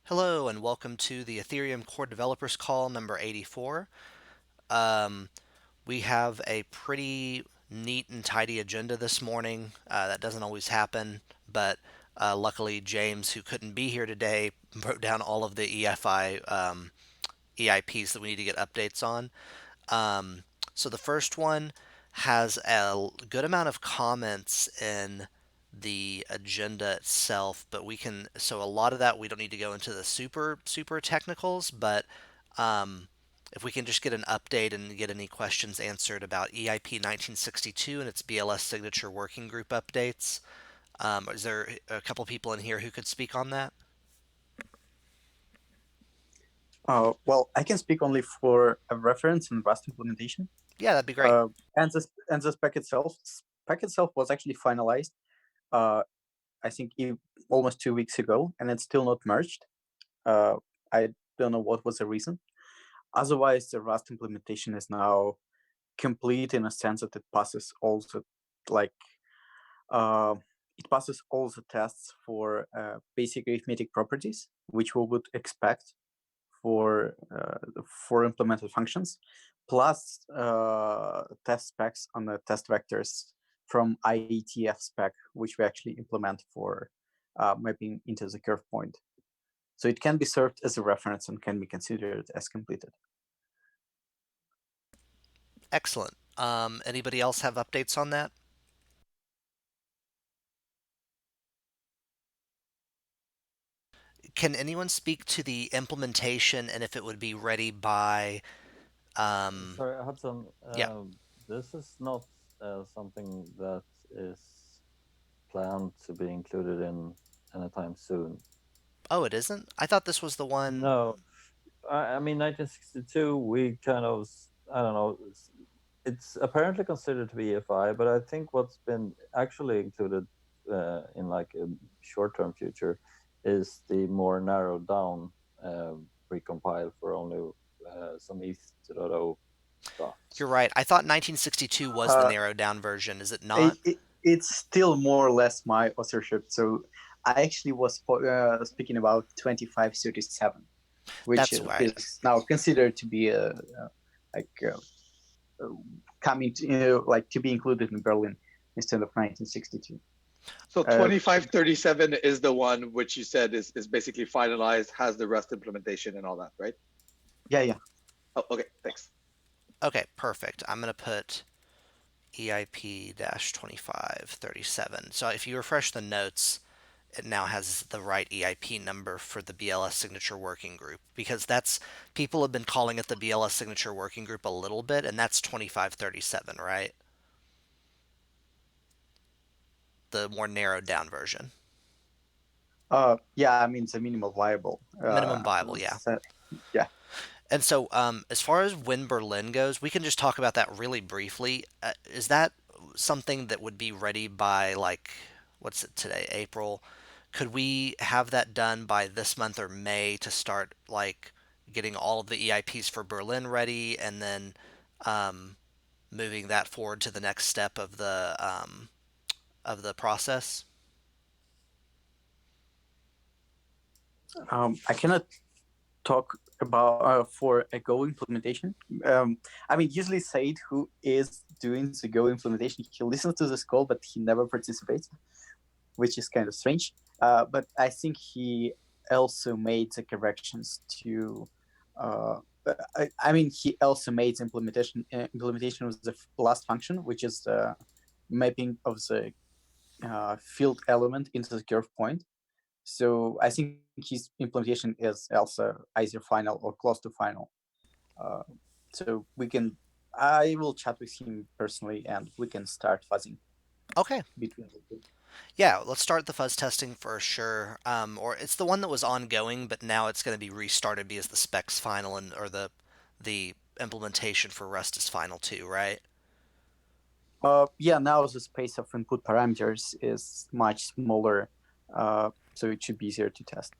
Hello and welcome to the Ethereum Core Developers Call number 84. Um, we have a pretty neat and tidy agenda this morning. That doesn't always happen, but luckily James, who couldn't be here today, wrote down all of the EIPs that we need to get updates on. Um, so the first one has a good amount of comments in the agenda itself, but so a lot of that we don't need to go into the super technicals, but um, if we can just get an update and get any questions answered about EIP 1962 and its BLS signature working group updates. Is there a couple people in here who could speak on that? Well, I can speak only for a reference and Rust implementation. Yeah, that'd be great. And the spec itself was actually finalized. Uh, I think almost 2 weeks ago, and it's still not merged. Uh, I don't know what was the reason. Otherwise, the Rust implementation is now complete in a sense that like uh, it passes all the tests for basic arithmetic properties, which we would expect for implemented functions, plus test specs on the test vectors from IETF spec, which we actually implement for mapping into the curve point. So it can be served as a reference and can be considered as completed. Excellent. Anybody else have updates on that? Can anyone speak to the implementation and if it would be ready by, um, Sorry, Hudson. yeah. This is not something that is planned to be included in anytime soon. Oh, it isn't? I thought this was the one. No, I mean 1962. We kind of, I don't know. It's apparently considered to be EFI, but I think what's been actually included in like a short-term future is the more narrowed down uh, recompile for only some ETH 2.0 stuff. You're right. I thought 1962 was the Uh, narrowed down version. Is it it, not? it, it's still more or less my authorship. So I actually was speaking about 2537, which That's right. is now considered to be a like coming to like to be included in Berlin instead of 1962. So Uh, 2537 is the one which you said is basically finalized, has the Rust implementation and all that, right? yeah. Oh, okay, thanks. Okay, perfect. I'm going to put EIP 2537. So if you refresh the notes, it now has the right EIP number for the BLS signature working group because that's people have been calling it the BLS signature working group a little bit, and that's 2537, right? The more narrowed down version. Yeah. I mean, it's a minimal viable. Minimum viable, yeah. Yeah. And so, as far as when Berlin goes, we can just talk about that really briefly. Is that something that would be ready by like, what's it today, April? Could we have that done by this month or May to start like getting all of the EIPs for Berlin ready, and then um, moving that forward to the next step of the process? I cannot talk about for a Go implementation. I mean, usually Said, who is doing the Go implementation, he listens to this call, but he never participates, which is kind of strange. But I think he also made the corrections to. I mean, he also made the implementation of the last function, which is the mapping of the field element into the curve point. So I think his implementation is also either final or close to final. Uh, so we can. I will chat with him personally, and we can start fuzzing Okay, between the two. yeah, let's start the fuzz testing for sure. Or it's the one that was ongoing, but now it's going to be restarted because the specs final and or the implementation for Rust is final too, right? Yeah, now the space of input parameters is much smaller, so it should be easier to test.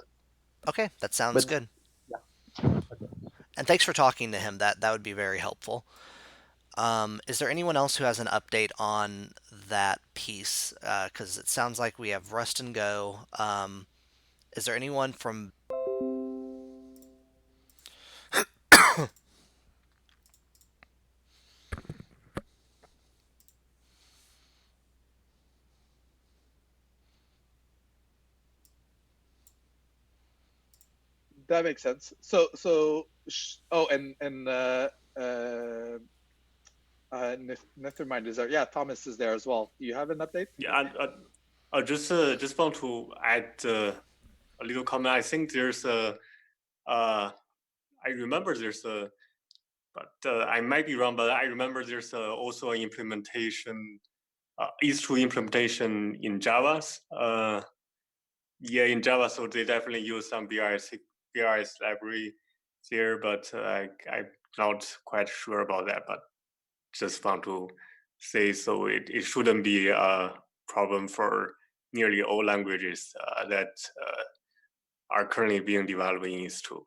Okay, that sounds But good. yeah, okay. And thanks for talking to him. That would be very helpful. Is there anyone else who has an update on that piece? Because it sounds like we have Rust and Go. Is there anyone from That makes sense. Oh, Nethermind is there. Yeah, Thomas is there as well. Do you have an update? Yeah, I just want to add a little comment. I think there's I remember there's but I might be wrong, but I remember there's also an implementation, ETH2 implementation in Java. Yeah, in Java, so they definitely use some BRS library there, but I'm not quite sure about that. But just want to say, so it shouldn't be a problem for nearly all languages that are currently being developed in ETH2.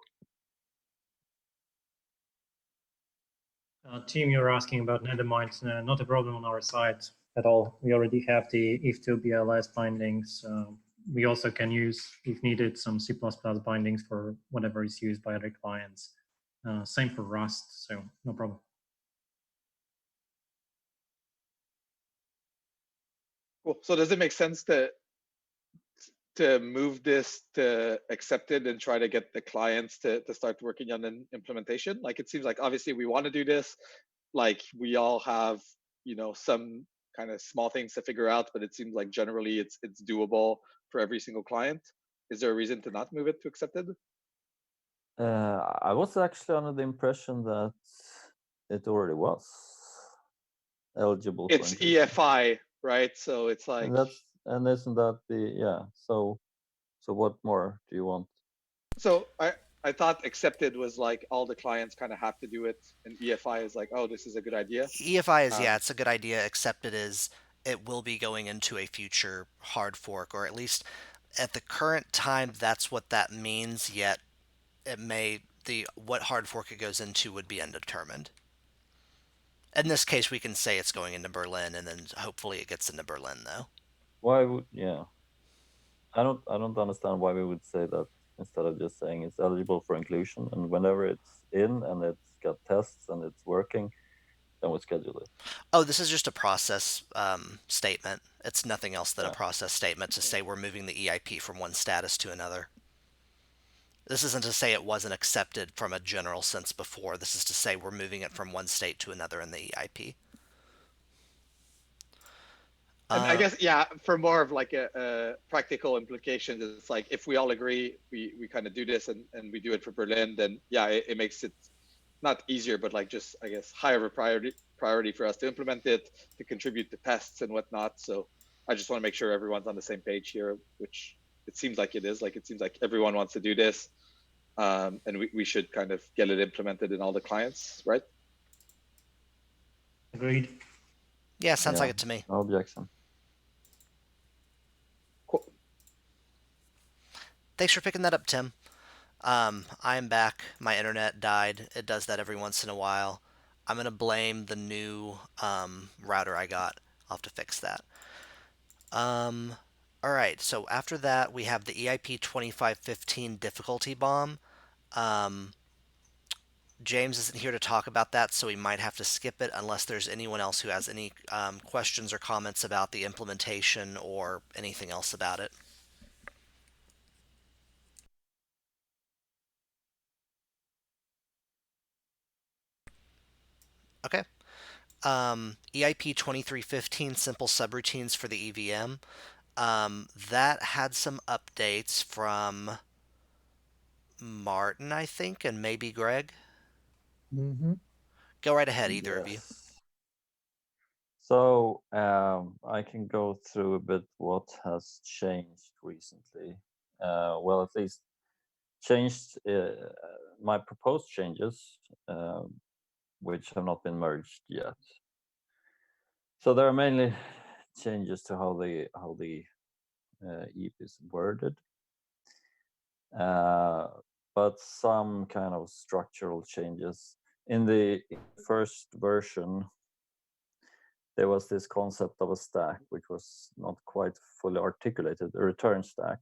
Team, you're asking about Nethermind. Not a problem on our side at all. We already have the if2 BLS bindings. We also can use, if needed, some C++ bindings for whatever is used by other clients. Same for Rust, so no problem. Cool. So does it make sense to move this to accepted and try to get the clients to start working on an implementation? Like, it seems like obviously we want to do this. Like, we all have, some kind of small things to figure out, but it seems like generally it's doable for every single client. Is there a reason to not move it to accepted? I was actually under the impression that it already was eligible. It's for inclusion. EFI, right? So it's like, and isn't that so what more do you want? So I thought accepted was like all the clients kind of have to do it, and EFI is like, oh, this is a good idea. EFI is, yeah, it's a good idea. Accepted is, it will be going into a future hard fork, or at least at the current time, that's what that means. Yet it may, what hard fork it goes into would be undetermined. In this case, we can say it's going into Berlin, and then hopefully it gets into Berlin, though. Why would I don't understand why we would say that instead of just saying it's eligible for inclusion, and whenever it's in and it's got tests and it's working, then we schedule it. Oh, this is just a process statement. It's nothing else than a process statement to say we're moving the EIP from one status to another. This isn't to say it wasn't accepted from a general sense before. This is to say we're moving it from one state to another in the EIP. And I guess, yeah, for more of like a practical implications, it's like if we all agree, we kind of do this and we do it for Berlin, then yeah, it makes it not easier, but like just, I guess, higher of a priority for us to implement it, to contribute to tests and whatnot. So I just want to make sure everyone's on the same page here, which it seems like it is. Like, it seems like everyone wants to do this, and we should kind of get it implemented in all the clients, right? Agreed. Yeah, sounds like it to me. No objection. Cool. Thanks for picking that up, Tim. I'm back. My internet died. It does that every once in a while. I'm going to blame the new router I got. I'll have to fix that. All right, so after that, we have the EIP 2515 difficulty bomb. James isn't here to talk about that, so we might have to skip it unless there's anyone else who has any questions or comments about the implementation or anything else about it. Okay. EIP 2315 simple subroutines for the EVM. That had some updates from Martin, I think, and maybe Greg. Mm-hmm. Go right ahead, either of you. So I can go through a bit what has changed recently. Well, at least changed my proposed changes, which have not been merged yet. So there are mainly changes to how the EIP is worded, but some kind of structural changes. In the first version, there was this concept of a stack, which was not quite fully articulated, a return stack,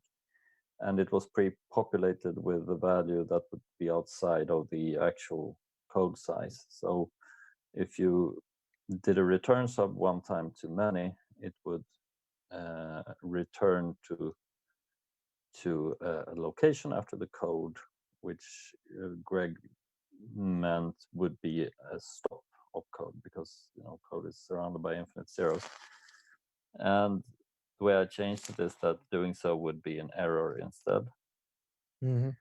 and it was pre-populated with the value that would be outside of the actual code size. So if you did a return sub one time too many, it would return to a location after the code which Greg meant would be a stop of code, because code is surrounded by infinite zeros. And the way I changed it is that doing so would be an error instead. Mm-hmm.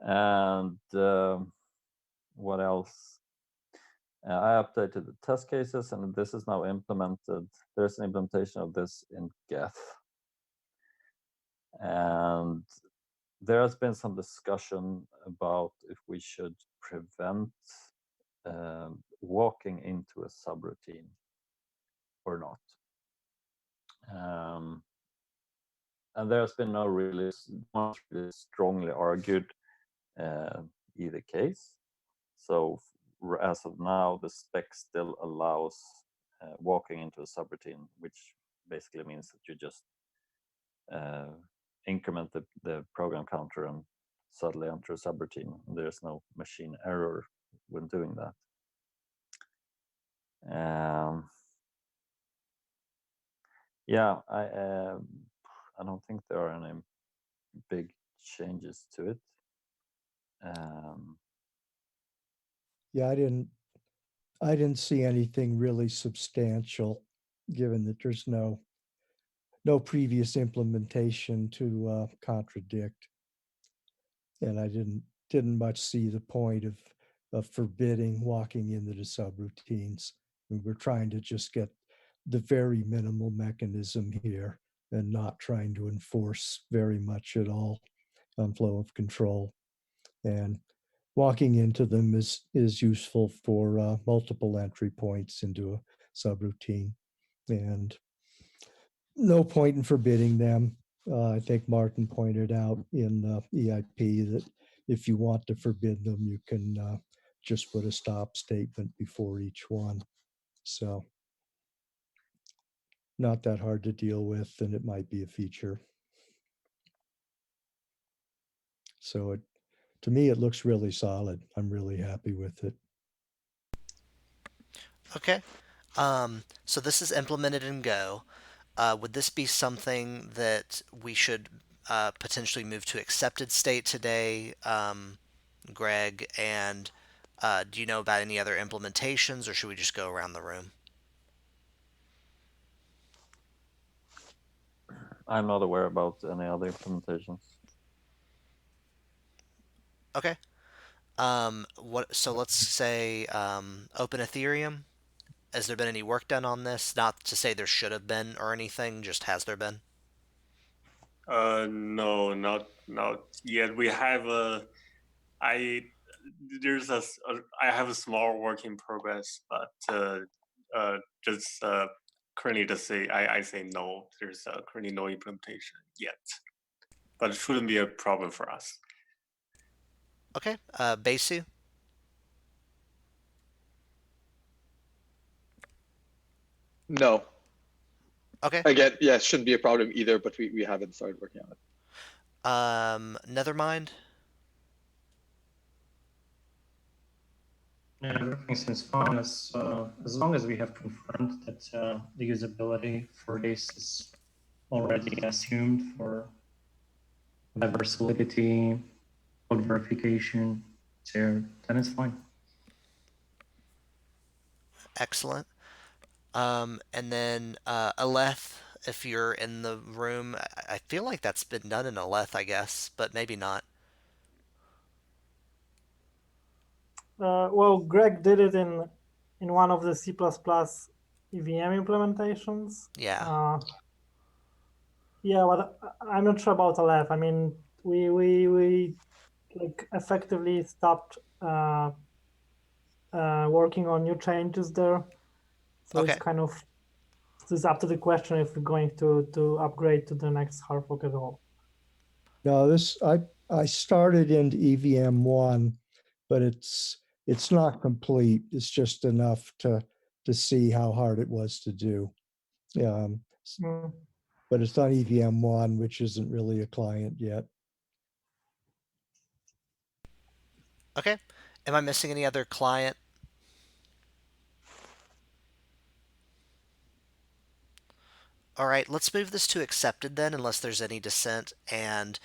And what else? I updated the test cases, and this is now implemented. There's an implementation of this in Geth. And there has been some discussion about if we should prevent walking into a subroutine or not. And there's been no really strongly argued either case. So as of now, the spec still allows walking into a subroutine, which basically means that you just increment the program counter and suddenly enter a subroutine. There's no machine error when doing that. Yeah, I don't think there are any big changes to it. Yeah, I didn't see anything really substantial, given that there's no previous implementation to contradict, and I didn't much see the point of forbidding walking into the subroutines. We're trying to just get the very minimal mechanism here and not trying to enforce very much at all on flow of control. And walking into them is useful for multiple entry points into a subroutine, and no point in forbidding them. I think Martin pointed out in EIP that if you want to forbid them, you can just put a stop statement before each one. So not that hard to deal with, and it might be a feature. So to me, it looks really solid. I'm really happy with it. Okay. So this is implemented in Go. Would this be something that we should potentially move to accepted state today, Greg? And do you know about any other implementations, or should we just go around the room? I'm not aware about any other implementations. Okay. So let's say Open Ethereum. Has there been any work done on this? Not to say there should have been or anything, just has there been? No, not yet. We have I there's I have a small work in progress, but just currently to say I say no. There's currently no implementation yet, but it shouldn't be a problem for us. Okay. Besu? No. Okay. Again, yeah, it shouldn't be a problem either, but we haven't started working on it. Nethermind? Yeah, everything seems fine as long as we have confirmed that the usability for this is already assumed for whatever solidity, code verification, so then it's fine. Excellent. And then Aleph, if you're in the room, I feel like that's been done in Aleph, I guess, but maybe not. Well, Greg did it in one of the C++ EVM implementations. Yeah. Yeah, but I'm not sure about Aleph. I mean, we like effectively stopped working on new changes there. So Okay. it's kind of up to the question if we're going to upgrade to the next hard fork at all. No, I started into EVM1, but it's not complete. It's just enough to see how hard it was to do. But it's on EVM1, which isn't really a client yet. Okay. Am I missing any other client? All right, let's move this to accepted then, unless there's any dissent. And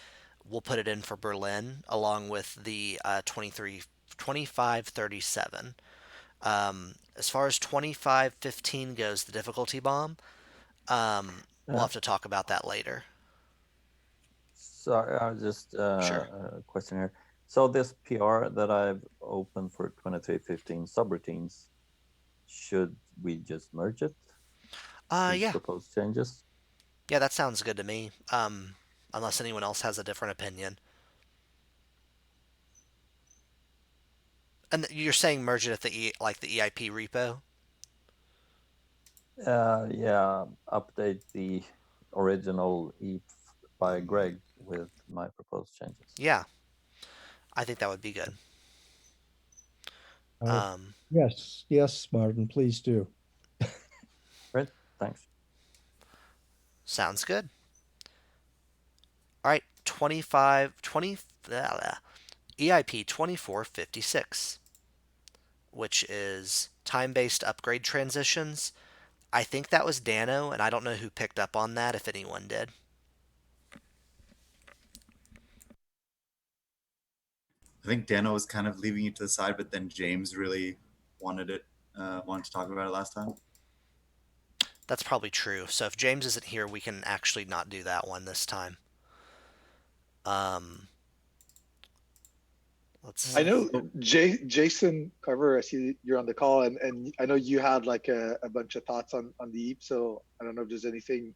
we'll put it in for Berlin along with the 2537. As far as 2515 goes, the difficulty bomb, we'll have to talk about that later. Sorry, I was just Sure. a question here. So this PR that I've opened for 2315 subroutines, should we just merge it? These Yeah. proposed changes? Yeah, that sounds good to me. Unless anyone else has a different opinion. And you're saying merge it at the like the EIP repo? Yeah, update the original EAP by Greg with my proposed changes. Yeah, I think that would be good. Yes, Martin, please do. Great, thanks. Sounds good. All right, 20 EIP 2456, which is time-based upgrade transitions. I think that was Dano, and I don't know who picked up on that, if anyone did. I think Dano was kind of leaving it to the side, but then James really wanted to talk about it last time. That's probably true. So if James isn't here, we can actually not do that one this time. Let's see. I know Jason Carver, I see you're on the call, and I know you had like a bunch of thoughts on the EAP, so I don't know if there's anything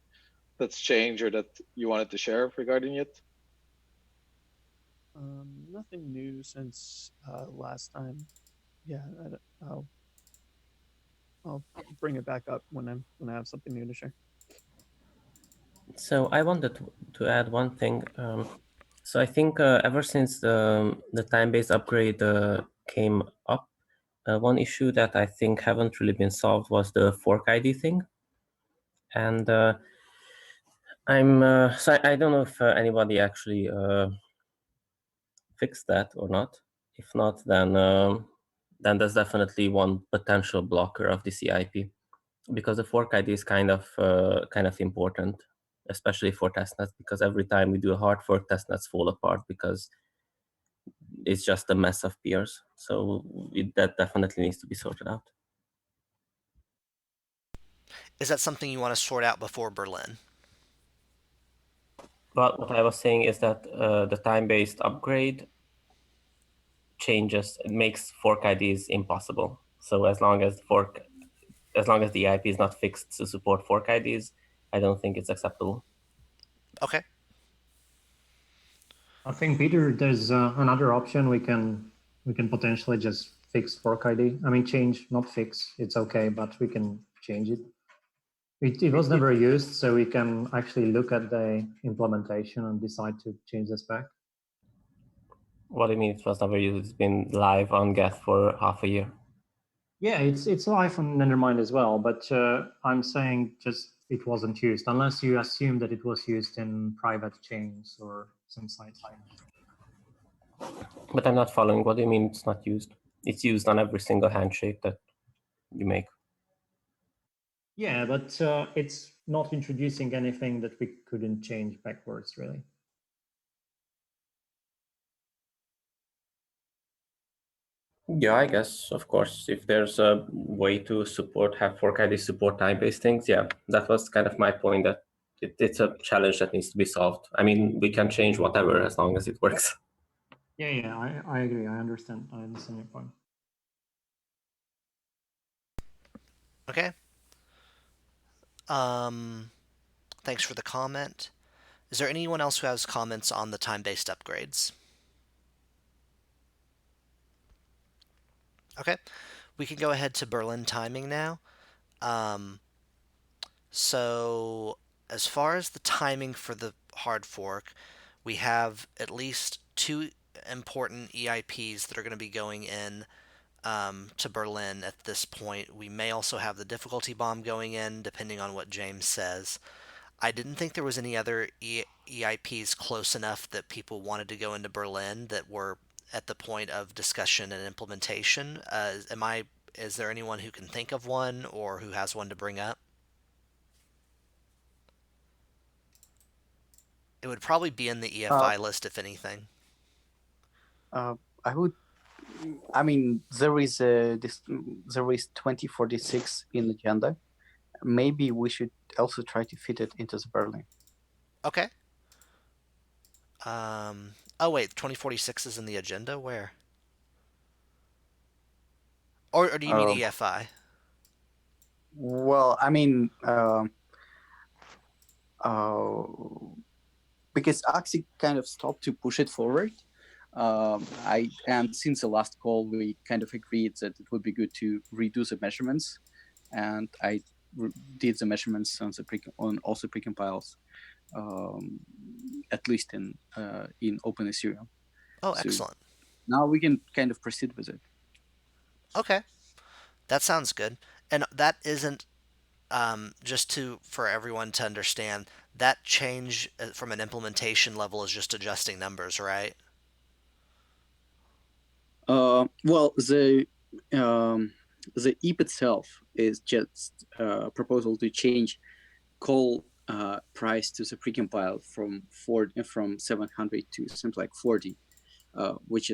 that's changed or that you wanted to share regarding it. Nothing new since last time. Yeah, I'll bring it back up when I have something new to share. So I wanted to add one thing. So I think ever since the time-based upgrade came up, one issue that I think haven't really been solved was the fork ID thing. And I don't know if anybody actually fixed that or not. If not, then there's definitely one potential blocker of the CIP, because the fork ID is kind of important, especially for testnets, because every time we do a hard fork, testnets fall apart because it's just a mess of peers. So that definitely needs to be sorted out. Is that something you want to sort out before Berlin? But what I was saying is that the time-based upgrade changes, it makes fork IDs impossible. So as long as the IP is not fixed to support fork IDs, I don't think it's acceptable. Okay. I think, Peter, there's another option. We can potentially just fix fork ID. I mean, change, not fix. It's okay, but we can change it. It was never used, so we can actually look at the implementation and decide to change the spec. What do you mean it was never used? It's been live on Geth for half a year. Yeah, it's live on Nethermind as well, but I'm saying just it wasn't used, unless you assume that it was used in private chains or some side chains. But I'm not following. What do you mean it's not used? It's used on every single handshake that you make. Yeah, but it's not introducing anything that we couldn't change backwards, really. Yeah, I guess, of course, if there's a way to have fork ID support time-based things, yeah, that was kind of my point, that it's a challenge that needs to be solved. I mean, we can change whatever as long as it works. Yeah, I agree. I understand your point. Okay. Thanks for the comment. Is there anyone else who has comments on the time-based upgrades? Okay. We can go ahead to Berlin timing now. So as far as the timing for the hard fork, we have at least two important EIPs that are going to be going in to Berlin at this point. We may also have the difficulty bomb going in, depending on what James says. I didn't think there was any other EIPs close enough that people wanted to go into Berlin that were at the point of discussion and implementation. Is there anyone who can think of one or who has one to bring up? It would probably be in the EFI list, if anything. I would. I mean, there is 2046 in the agenda. Maybe we should also try to fit it into the Berlin. Okay. Oh wait, 2046 is in the agenda. Where? Or do you mean EFI? Well, I mean, because Axie kind of stopped to push it forward. And since the last call, we kind of agreed that it would be good to redo the measurements, and I did the measurements on the also precompiles, at least in Open Ethereum. Oh, excellent. Now we can kind of proceed with it. Okay, that sounds good. And that isn't just for everyone to understand. That change from an implementation level is just adjusting numbers, right? Well, the EP itself is just a proposal to change call price to the precompile from 700 to something like 40, which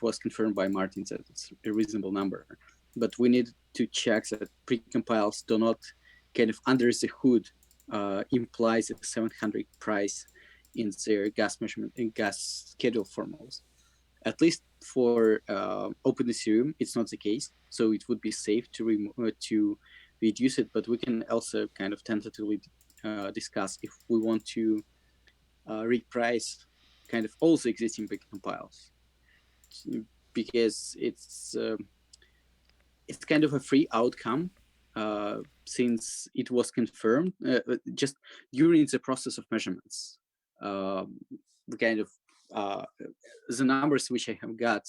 was confirmed by Martin that it's a reasonable number. But we need to check that precompiles do not kind of under the hood implies a 700 price in their gas measurement and gas schedule formulas. At least for Open Ethereum, it's not the case. So it would be safe to reduce it, but we can also kind of tentatively discuss if we want to reprice kind of all the existing precompiles, because it's kind of a free outcome since it was confirmed just during the process of measurements. Kind of the numbers which I have got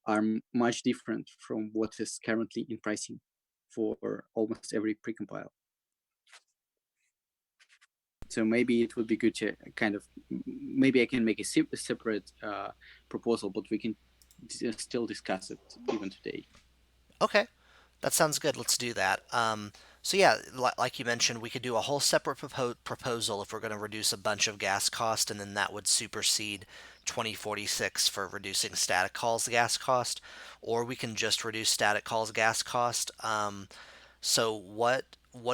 are much different from what is currently in pricing for almost every precompile. So maybe it would be good to kind of, maybe I can make a separate proposal, but we can still discuss it even today. Okay, that sounds good. Let's do that. So yeah, like you mentioned, we could do a whole separate proposal if we're going to reduce a bunch of gas cost, and then that would supersede 2046 for reducing static calls gas cost, or we can just reduce static calls gas cost. So what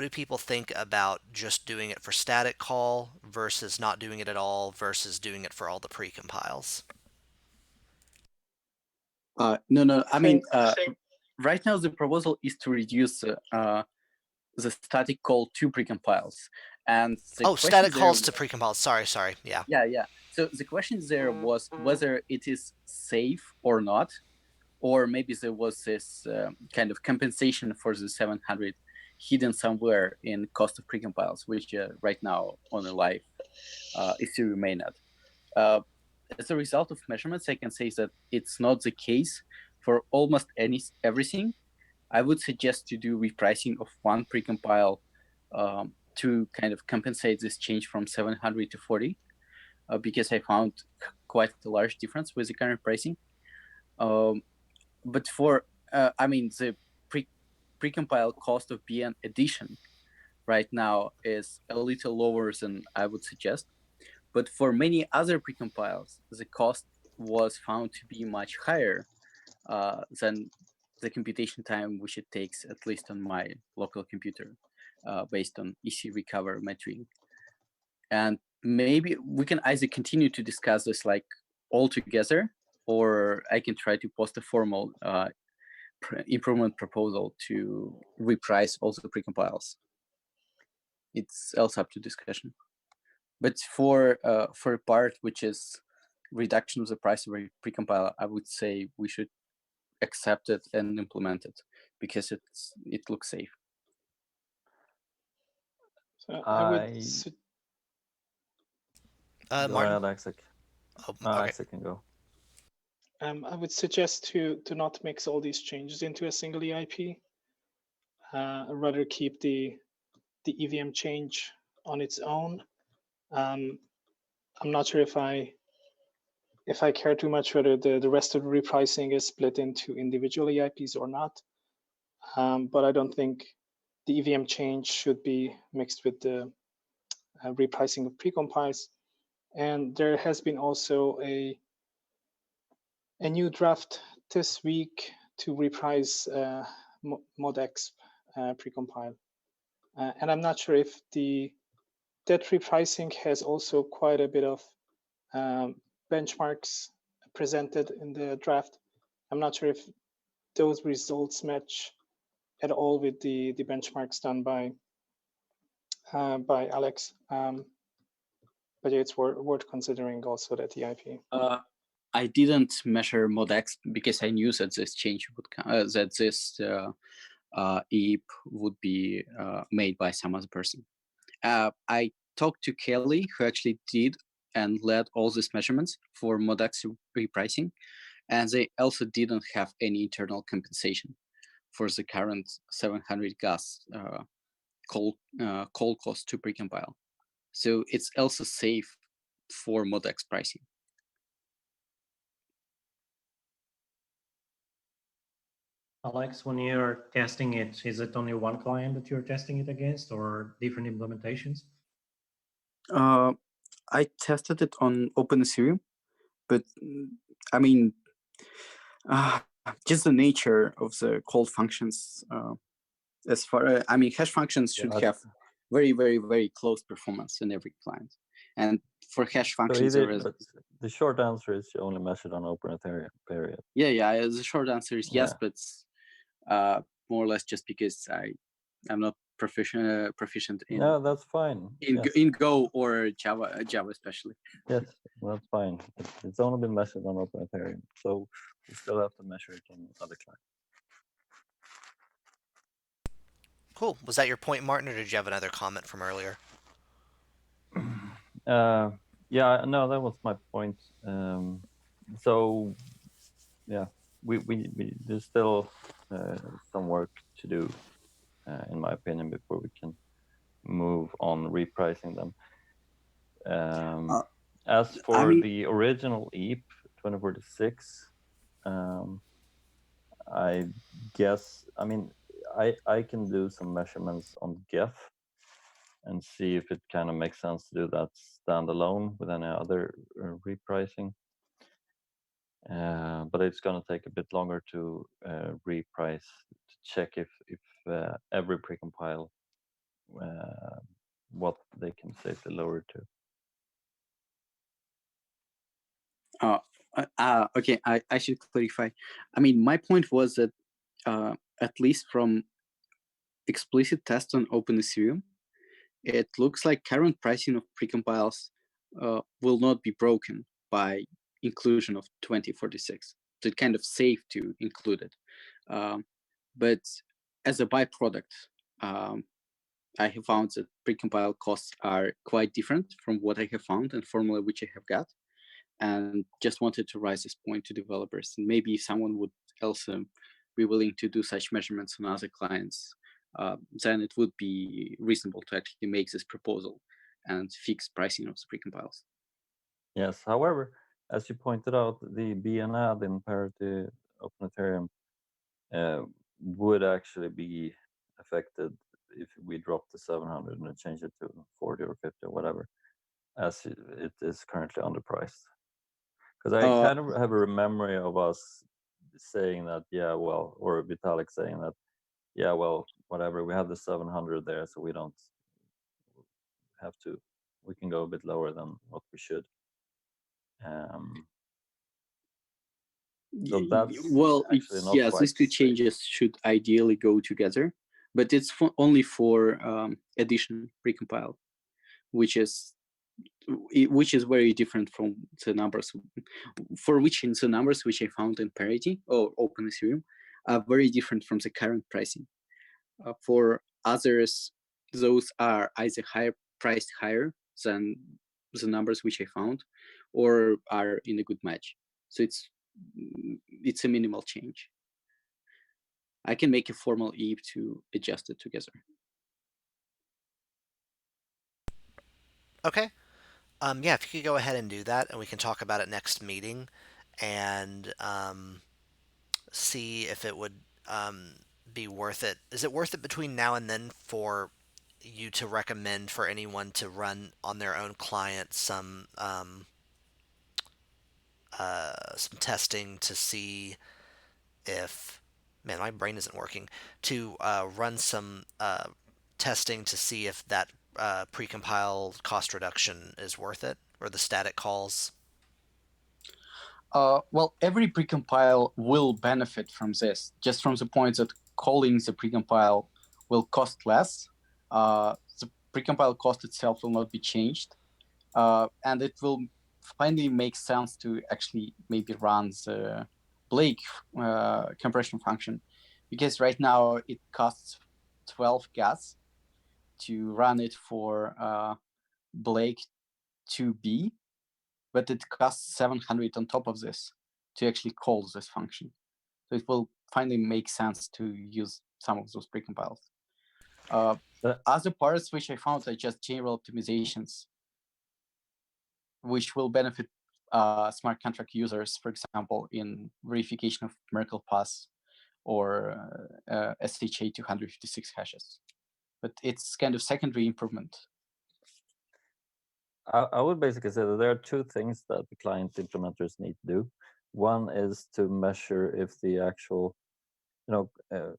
do people think about just doing it for static call versus not doing it at all versus doing it for all the precompiles? No. I mean, right now the proposal is to reduce the static call to precompiles, and static calls to precompiles. Sorry. Yeah. Yeah. So the question there was whether it is safe or not, or maybe there was this kind of compensation for the 700 hidden somewhere in cost of precompiles, which right now on a live Ethereum mainnet. As a result of measurements, I can say that it's not the case for almost everything. I would suggest to do repricing of one precompile to kind of compensate this change from 700 to 40, because I found quite a large difference with the current pricing. But for, I mean, the precompile cost of BN edition right now is a little lower than I would suggest. But for many other precompiles, the cost was found to be much higher than the computation time which it takes, at least on my local computer, based on EC recover metering. And maybe we can either continue to discuss this like all together, or I can try to post a formal improvement proposal to reprice also precompiles. It's also up to discussion. But for a part which is reduction of the price of a precompiler, I would say we should accept it and implement it because it looks safe. So I would go ahead, Isaac. Okay. Isaac can go. I would suggest to not mix all these changes into a single EIP. Rather keep the EVM change on its own. I'm not sure if I care too much whether the rest of the repricing is split into individual EIPs or not. But I don't think the EVM change should be mixed with the repricing of precompiles. And there has been also a new draft this week to reprice ModExp precompile. And I'm not sure if that repricing has also quite a bit of benchmarks presented in the draft. I'm not sure if those results match at all with the benchmarks done by Alex. But yeah, it's worth considering also that EIP. I didn't measure ModX because I knew that this change would come, that this EIP would be made by some other person. I talked to Kelly, who actually did and led all these measurements for ModX repricing, and they also didn't have any internal compensation for the current 700 gas call cost to precompile. So it's also safe for ModX pricing. Alex, when you're testing it, is it only one client that you're testing it against or different implementations? I tested it on OpenEthereum, but I mean, just the nature of the call functions. As far, I mean, hash functions should have very, very, very close performance in every client. And for hash functions, but the short answer is you only measured on OpenEthereum, period. Yeah. The short answer is yes, but more or less just because I'm not proficient in. No, that's fine. In Go or Java especially. Yes, that's fine. It's only been measured on OpenEthereum, so we still have to measure it on other clients. Cool. Was that your point, Martin, or did you have another comment from earlier? Yeah, no, that was my point. So, yeah, we there's still some work to do, in my opinion, before we can move on repricing them. As for the original EIP 2046, I guess, I mean, I can do some measurements on GEF and see if it kind of makes sense to do that standalone with any other repricing. But it's going to take a bit longer to reprice, to check if every precompile, what they can safely lower to. Okay, I should clarify. I mean, my point was that at least from explicit tests on OpenEthereum, it looks like current pricing of precompiles will not be broken by inclusion of 2046. So it's kind of safe to include it. But as a byproduct, I have found that precompile costs are quite different from what I have found and formula which I have got. And just wanted to raise this point to developers. And maybe if someone would also be willing to do such measurements on other clients, then it would be reasonable to actually make this proposal and fix pricing of the precompiles. Yes, however, as you pointed out, the BNAD in parity OpenEthereum would actually be affected if we drop the 700 and change it to 40 or 50 or whatever, as it is currently underpriced. Because I kind of have a memory of us saying that, yeah, well, or Vitalik saying that, yeah, well, whatever, we have the 700 there, so we don't have to, we can go a bit lower than what we should. So that's yes, these two changes should ideally go together, but it's only for addition precompile, which is very different from the numbers for which in the numbers which I found in parity or OpenEthereum are very different from the current pricing. For others, those are either priced higher than the numbers which I found, or are in a good match. So it's a minimal change. I can make a formal EIP to adjust it together. Okay. Yeah, if you could go ahead and do that, and we can talk about it next meeting, and see if it would be worth it. Is it worth it between now and then for you to recommend for anyone to run on their own client some testing to see if, man, my brain isn't working, to run some testing to see if that precompile cost reduction is worth it, or the static calls? Well, every precompile will benefit from this, just from the point that calling the precompile will cost less. The precompile cost itself will not be changed, and it will finally make sense to actually maybe run the Blake compression function, because right now it costs 12 gas to run it for Blake 2B, but it costs 700 on top of this to actually call this function. So it will finally make sense to use some of those precompiles. Other parts which I found are just general optimizations, which will benefit smart contract users, for example, in verification of Merkle pass or SHA 256 hashes. But it's kind of secondary improvement. I would basically say that there are two things that the client implementers need to do. One is to measure if the actual,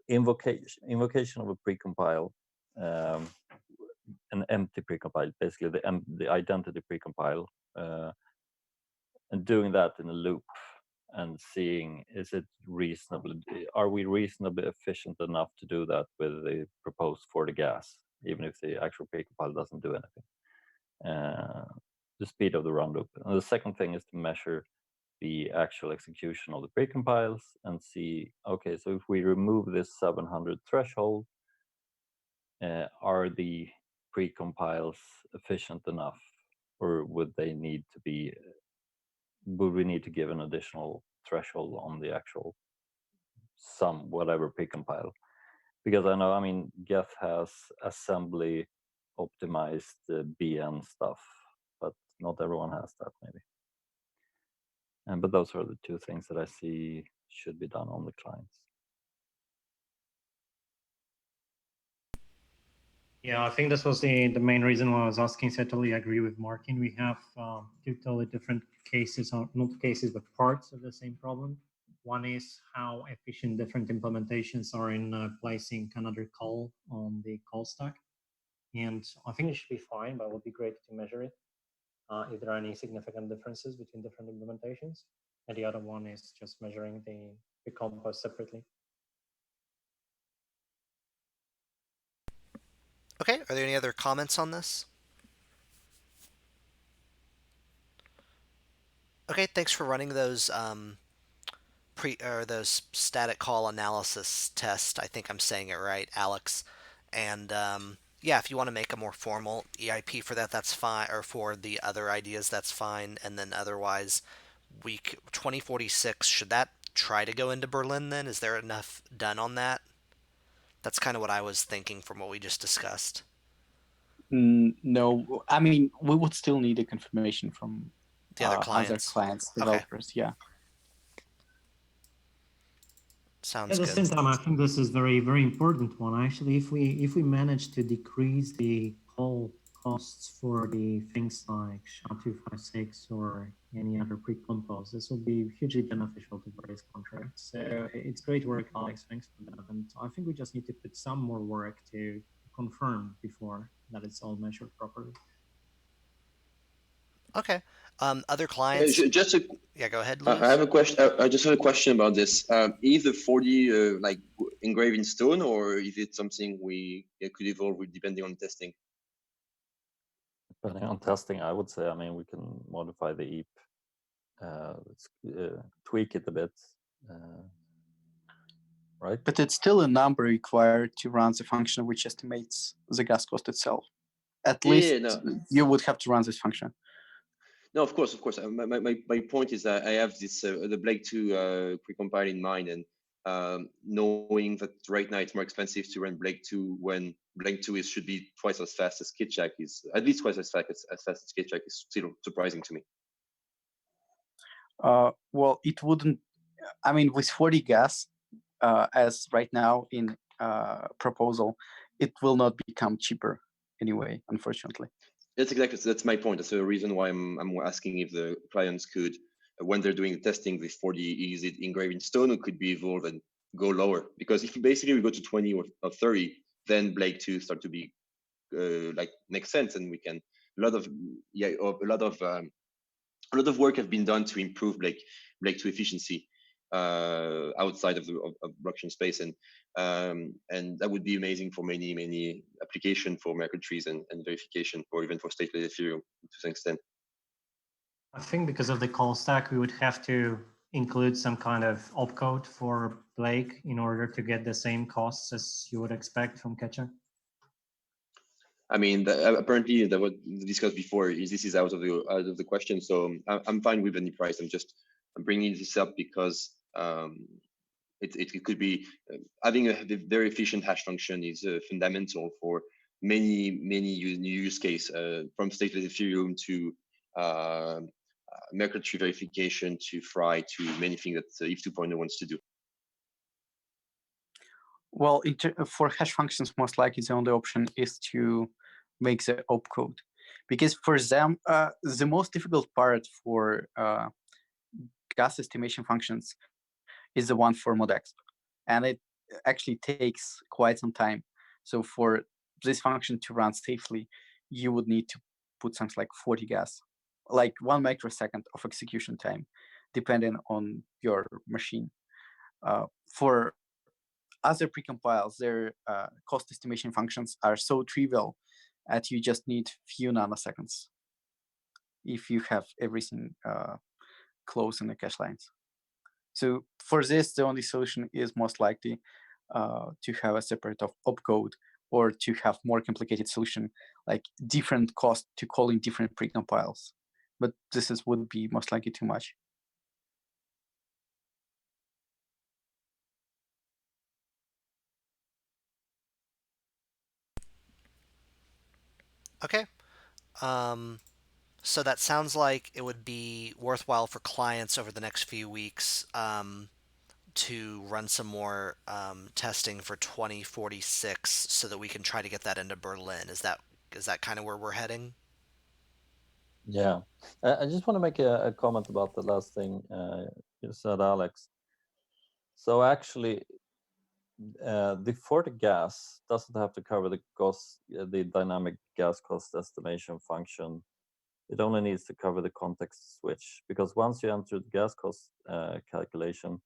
invocation of a precompile, an empty precompile, basically the identity precompile, and doing that in a loop and seeing, are we reasonably efficient enough to do that with the proposed for the gas, even if the actual precompile doesn't do anything. The speed of the run loop. And the second thing is to measure the actual execution of the precompiles and see, okay, so if we remove this 700 threshold, are the precompiles efficient enough, or would we need to give an additional threshold on the actual whatever precompile? Because I know, Geth has assembly optimized BN stuff, but not everyone has that maybe. But those are the two things that I see should be done on the clients. Yeah, I think this was the main reason why I was asking. So I totally agree with Martin. We have two totally different cases, or not cases, but parts of the same problem. One is how efficient different implementations are in placing another call on the call stack. And I think it should be fine, but it would be great to measure it if there are any significant differences between different implementations. And the other one is just measuring the compose separately. Okay, are there any other comments on this? Okay, thanks for running those those static call analysis tests. I think I'm saying it right, Alex. And yeah, if you want to make a more formal EIP for that, that's fine. Or for the other ideas, that's fine. And then otherwise, week 2046, should that try to go into Berlin then? Is there enough done on that? That's kind of what I was thinking from what we just discussed. No, we would still need a confirmation from the other clients. Developers. Okay. Yeah. Sounds At the good. same time, I think this is very, very important one. Actually, if we manage to decrease the call costs for the things like SHA-256 or any other pre-compose, this will be hugely beneficial to various contracts. So it's great work, Alex. Thanks for that. And I think we just need to put some more work to confirm before that it's all measured properly. Okay. Other clients. Yeah, go ahead, Luis. I have a question. I just have a question about this. Is the 40 like engraved in stone, or is it something we could evolve with depending on testing? Depending on testing, I would say. We can modify the EAP, tweak it a bit, right? But it's still a number required to run the function which estimates the gas cost itself. At least you would have to run this function. No, of course. My point is that I have this the Blake 2 precompile in mind, and knowing that right now it's more expensive to run Blake 2 when Blake 2 should be twice as fast as KitCheck is, at least twice as fast as KitCheck is still surprising to me. Well, it wouldn't. With 40 gas, as right now in proposal, it will not become cheaper. anyway, unfortunately. That's my point. That's the reason why I'm asking if the clients could, when they're doing the testing, the 40, is it engraved in stone or could be evolved and go lower? Because if basically we go to 20 or 30, then Blake 2 start to be like makes sense, and we can a lot of work have been done to improve Blake 2 efficiency outside of the blockchain space, and that would be amazing for many application for market trees and verification, or even for stateless Ethereum to some extent. I think because of the call stack, we would have to include some kind of opcode for Blake in order to get the same costs as you would expect from Ketchup. I mean, apparently that was discussed before. This is out of the question, so I'm fine with any price. I'm bringing this up because it could be having a very efficient hash function is fundamental for many use case, from stateless Ethereum to Merkle tree verification to Fry to many things that ETH 2.0 wants to do. Well, for hash functions, most likely the only option is to make the opcode, because for them, the most difficult part for gas estimation functions is the one for ModExp, and it actually takes quite some time. So for this function to run safely, you would need to put something like 40 gas, like 1 microsecond of execution time, depending on your machine. For other precompiles, their cost estimation functions are so trivial that you just need few nanoseconds if you have everything close in the cache lines. So for this, the only solution is most likely to have a separate opcode, or to have more complicated solution, like different cost to calling different precompiles. But this would be most likely too much. Okay. So that sounds like it would be worthwhile for clients over the next few weeks to run some more testing for 2046 so that we can try to get that into Berlin. Is that kind of where we're heading? Yeah, I just want to make a comment about the last thing you said, Alex. So actually, the 40 gas doesn't have to cover the cost, the dynamic gas cost estimation function. It only needs to cover the context switch, because once you enter the gas cost calculation,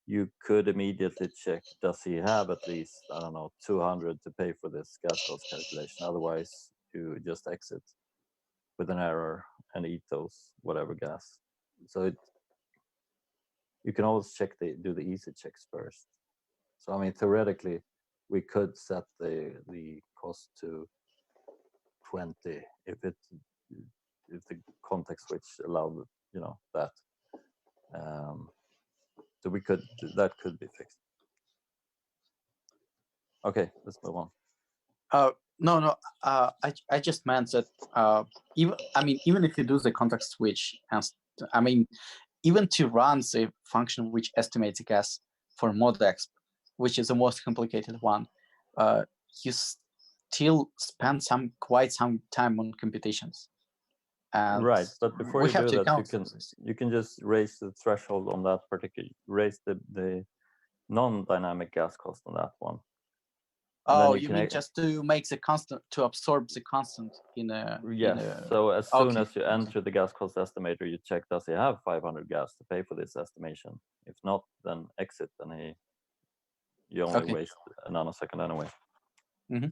you could immediately check, does he have at least, I don't know, 200 to pay for this gas cost calculation? Otherwise, you just exit with an error and eat those whatever gas. So you can always do the easy checks first. So I mean, theoretically, we could set the cost to 20 if the context switch allowed, that. So that could be fixed. Okay, let's move on. No. I just meant that even if you do the context switch, even to run the function which estimates the gas for ModExp, which is the most complicated one, you still spend quite some time on computations. And right, but before you do that, you can just raise the threshold on that particular, raise the non-dynamic gas cost on that one. Oh, you mean just to make the constant, to absorb the constant in a... Yes, so as soon as you enter the gas cost estimator, you check, does he have 500 gas to pay for this estimation? If not, then exit, and you only waste a nanosecond anyway. Mm-hmm.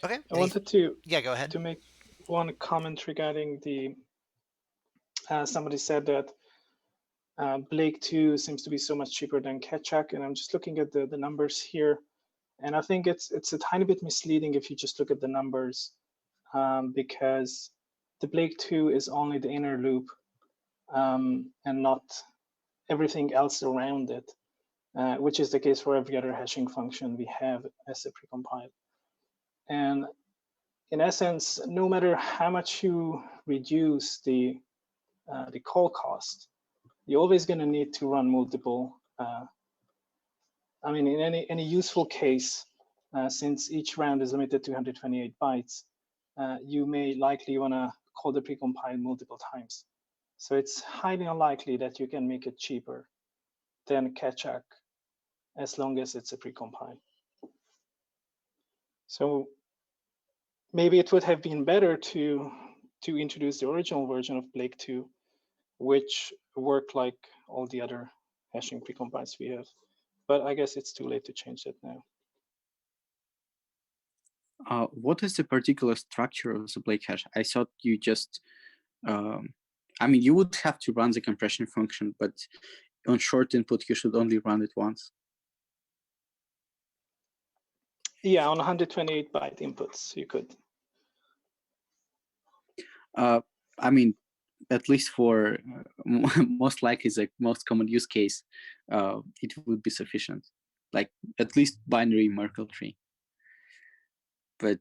Okay. I wanted to go ahead. To make one comment regarding the somebody said that Blake 2 seems to be so much cheaper than Ketchak, and I'm just looking at the numbers here, and I think it's a tiny bit misleading if you just look at the numbers, because the Blake 2 is only the inner loop and not everything else around it, which is the case for every other hashing function we have as a precompile. And in essence, no matter how much you reduce the call cost, you're always going to need to run multiple I mean, in any useful case, since each round is limited to 128 bytes, you may likely want to call the precompile multiple times. So it's highly unlikely that you can make it cheaper than Ketchak as long as it's a precompile. So maybe it would have been better to introduce the original version of Blake 2, which worked like all the other hashing precompiles we have. But I guess it's too late to change that now. What is the particular structure of the Blake hash? I thought you just, I mean, you would have to run the compression function, but on short input, you should only run it once. Yeah, on 128 byte inputs, you could. I mean, at least for most likely the most common use case, it would be sufficient, like at least binary Merkle tree. But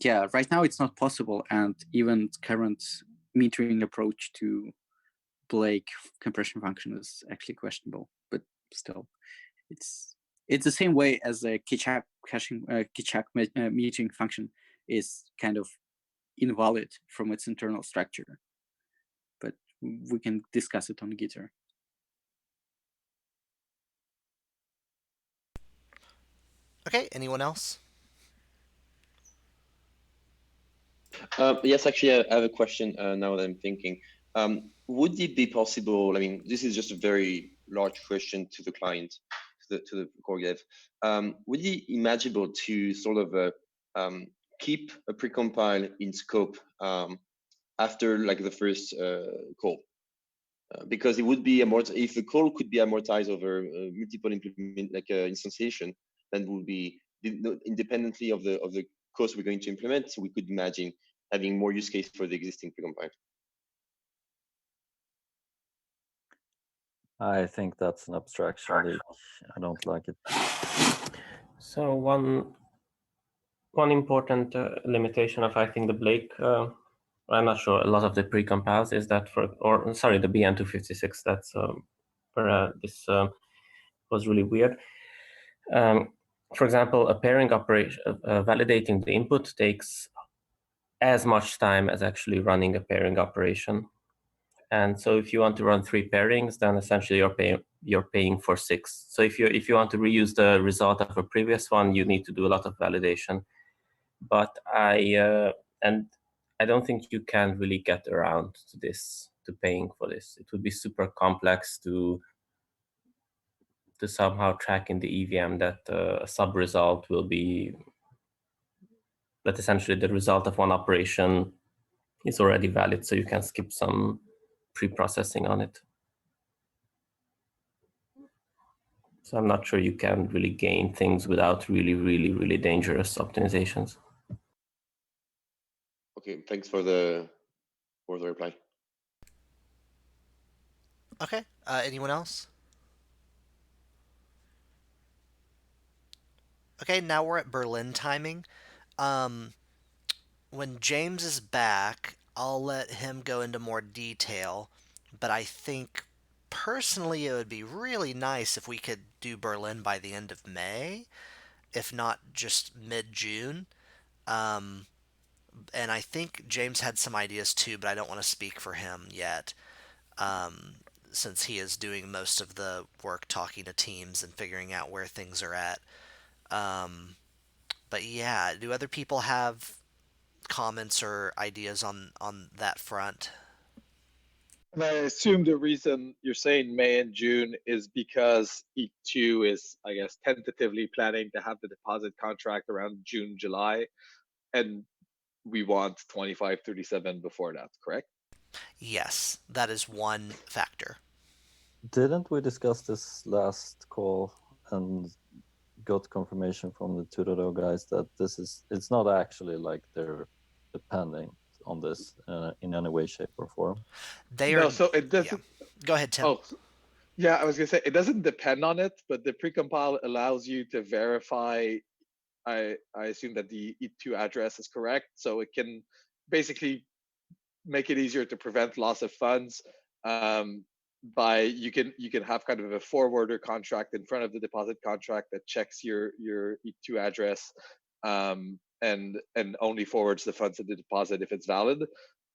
yeah, right now it's not possible, and even current metering approach to Blake compression function is actually questionable. But still, it's the same way as the Ketchak metering function is kind of invalid from its internal structure. But we can discuss it on Gitter. Okay, anyone else? Yes, actually, I have a question now that I'm thinking. Would it be possible? I mean, this is just a very large question to the client, to the core dev. Would it be imaginable to sort of keep a precompile in scope after like the first call? Because it would be if the call could be amortized over multiple instantiation, then would be independently of the course we're going to implement. So we could imagine having more use case for the existing precompile. I think that's an abstraction leak. I don't like it. So one important limitation of, I think, the Blake, I'm not sure, a lot of the precompiles is that the BN256, that's where this was really weird. For example, a pairing operation, validating the input takes as much time as actually running a pairing operation. And so if you want to run 3 pairings, then essentially you're paying for 6. So if you want to reuse the result of a previous one, you need to do a lot of validation. But I don't think you can really get around to this, to paying for this. It would be super complex to somehow track in the EVM that a sub result will be, that essentially the result of one operation is already valid, so you can skip some pre-processing on it. So I'm not sure you can really gain things without really, really, really dangerous optimizations. Okay, thanks for the reply. Okay, anyone else? Okay, now we're at Berlin timing. When James is back, I'll let him go into more detail, but I think personally it would be really nice if we could do Berlin by the end of May, if not just mid-June. And I think James had some ideas too, but I don't want to speak for him yet, since he is doing most of the work talking to teams and figuring out where things are at. But yeah, do other people have comments or ideas on that front? And I assume the reason you're saying May and June is because E2 is, I guess, tentatively planning to have the deposit contract around June, July, and we want 2537 before that, correct? Yes, that is one factor. Didn't we discuss this last call and got confirmation from the 2.0 guys that it's not actually like they're depending on this in any way, shape, or form? So it doesn't. Yeah. Go ahead, Tim. Oh, yeah, I was gonna say it doesn't depend on it, but the precompile allows you to verify. I assume that the E2 address is correct, so it can basically make it easier to prevent loss of funds. you can have kind of a forwarder contract in front of the deposit contract that checks your E2 address, and only forwards the funds to the deposit if it's valid.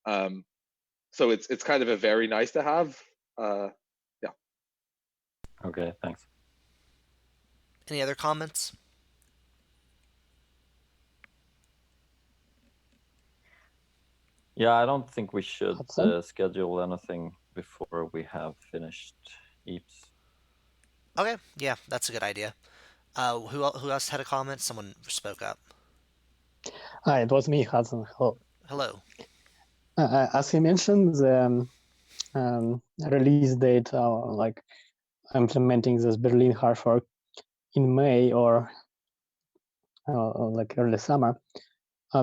So it's kind of a very nice to have. Yeah. Okay, thanks. Any other comments? Yeah, I don't think we should schedule anything before we have finished EAPs. Okay, yeah, that's a good idea. Who else had a comment? Someone spoke up. Hi, it was me, Hudson. Hello. Hello. As he mentioned, the release date, like implementing this Berlin hard fork in May or like early summer.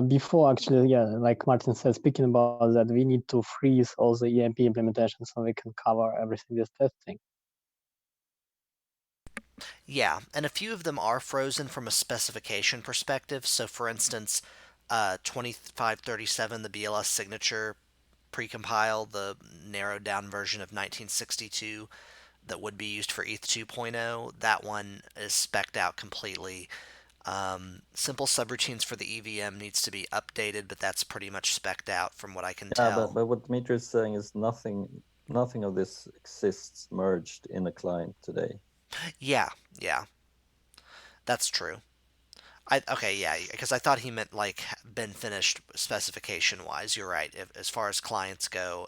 Before, actually, yeah, like Martin said, speaking about that, we need to freeze all the EMP implementations so we can cover everything with testing. Yeah, and a few of them are frozen from a specification perspective. So, for instance, 2537, the BLS signature precompile, the narrowed down version of 1962 that would be used for ETH 2.0, that one is spec'd out completely. Simple subroutines for the EVM needs to be updated, but that's pretty much spec'd out from what I can tell. But what Dmitry is saying is nothing of this exists merged in a client today. Yeah, that's true. Okay, yeah, because I thought he meant like been finished specification wise. You're right. As far as clients go,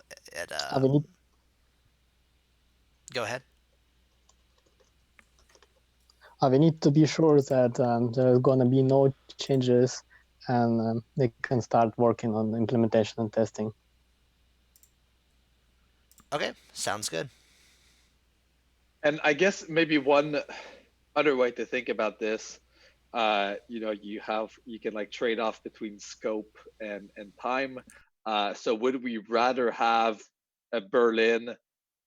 go ahead. We need to be sure that there's going to be no changes, and they can start working on implementation and testing. Okay, sounds good. And I guess maybe one other way to think about this, you can like trade off between scope and time. So would we rather have a Berlin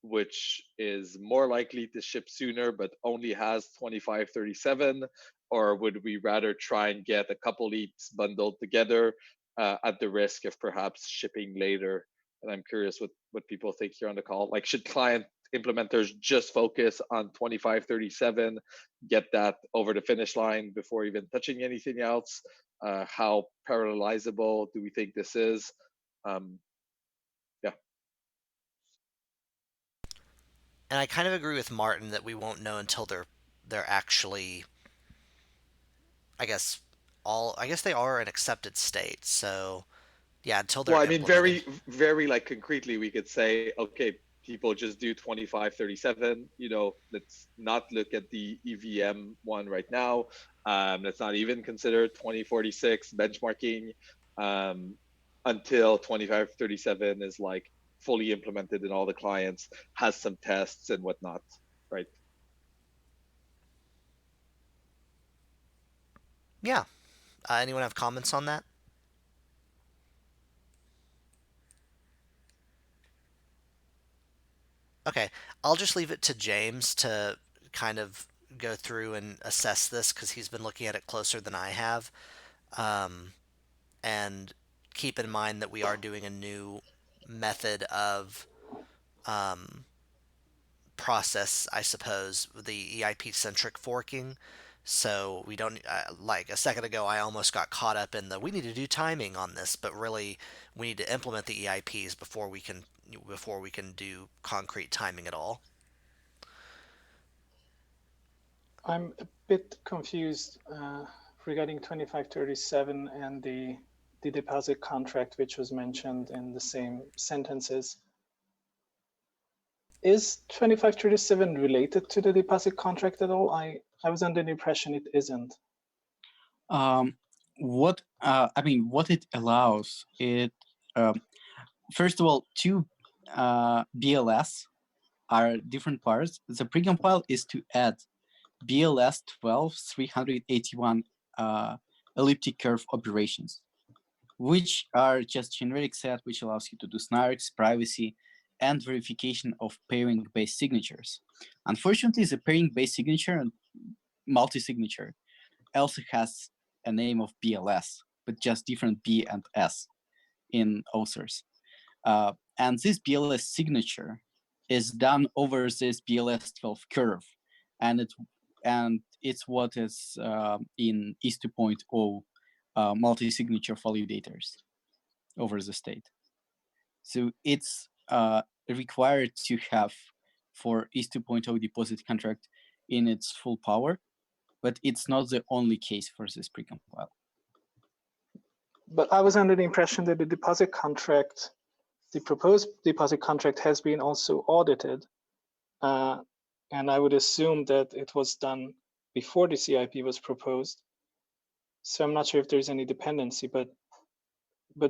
which is more likely to ship sooner but only has 2537, or would we rather try and get a couple ETHs bundled together at the risk of perhaps shipping later? And I'm curious what people think here on the call. Like, should client implementers just focus on 2537, get that over the finish line before even touching anything else? How parallelizable do we think this is? Yeah. And I kind of agree with Martin that we won't know until they're actually, I guess they are an accepted state. So yeah, until they're very very like concretely we could say, okay, people just do 2537, let's not look at the EVM one right now. Let's not even consider 2046 benchmarking until 2537 is like fully implemented in all the clients, has some tests and whatnot, right? Yeah. Anyone have comments on that? Okay, I'll just leave it to James to kind of go through and assess this because he's been looking at it closer than I have. And keep in mind that we are doing a new method of process, I suppose, the EIP centric forking. So we don't, like a second ago, I almost got caught up in we need to do timing on this, but really we need to implement the EIPs before we can do concrete timing at all. I'm a bit confused regarding 2537 and the deposit contract, which was mentioned in the same sentences. Is 2537 related to the deposit contract at all? I was under the impression it isn't. What it allows it, first of all, two BLS are different parts. The precompile is to add BLS 12 381 elliptic curve operations, which are just generic set which allows you to do snarks, privacy, and verification of pairing-based signatures. Unfortunately, the pairing-based signature and multi-signature also has a name of BLS, but just different B and S in authors. And this BLS signature is done over this BLS12 curve, and it's what is in ETH 2.0 multi-signature validators over the state. So it's required to have for ETH 2.0 deposit contract in its full power, but it's not the only case for this precompile. But I was under the impression that the deposit contract, the proposed deposit contract, has been also audited, and I would assume that it was done before the CIP was proposed. So I'm not sure if there's any dependency, but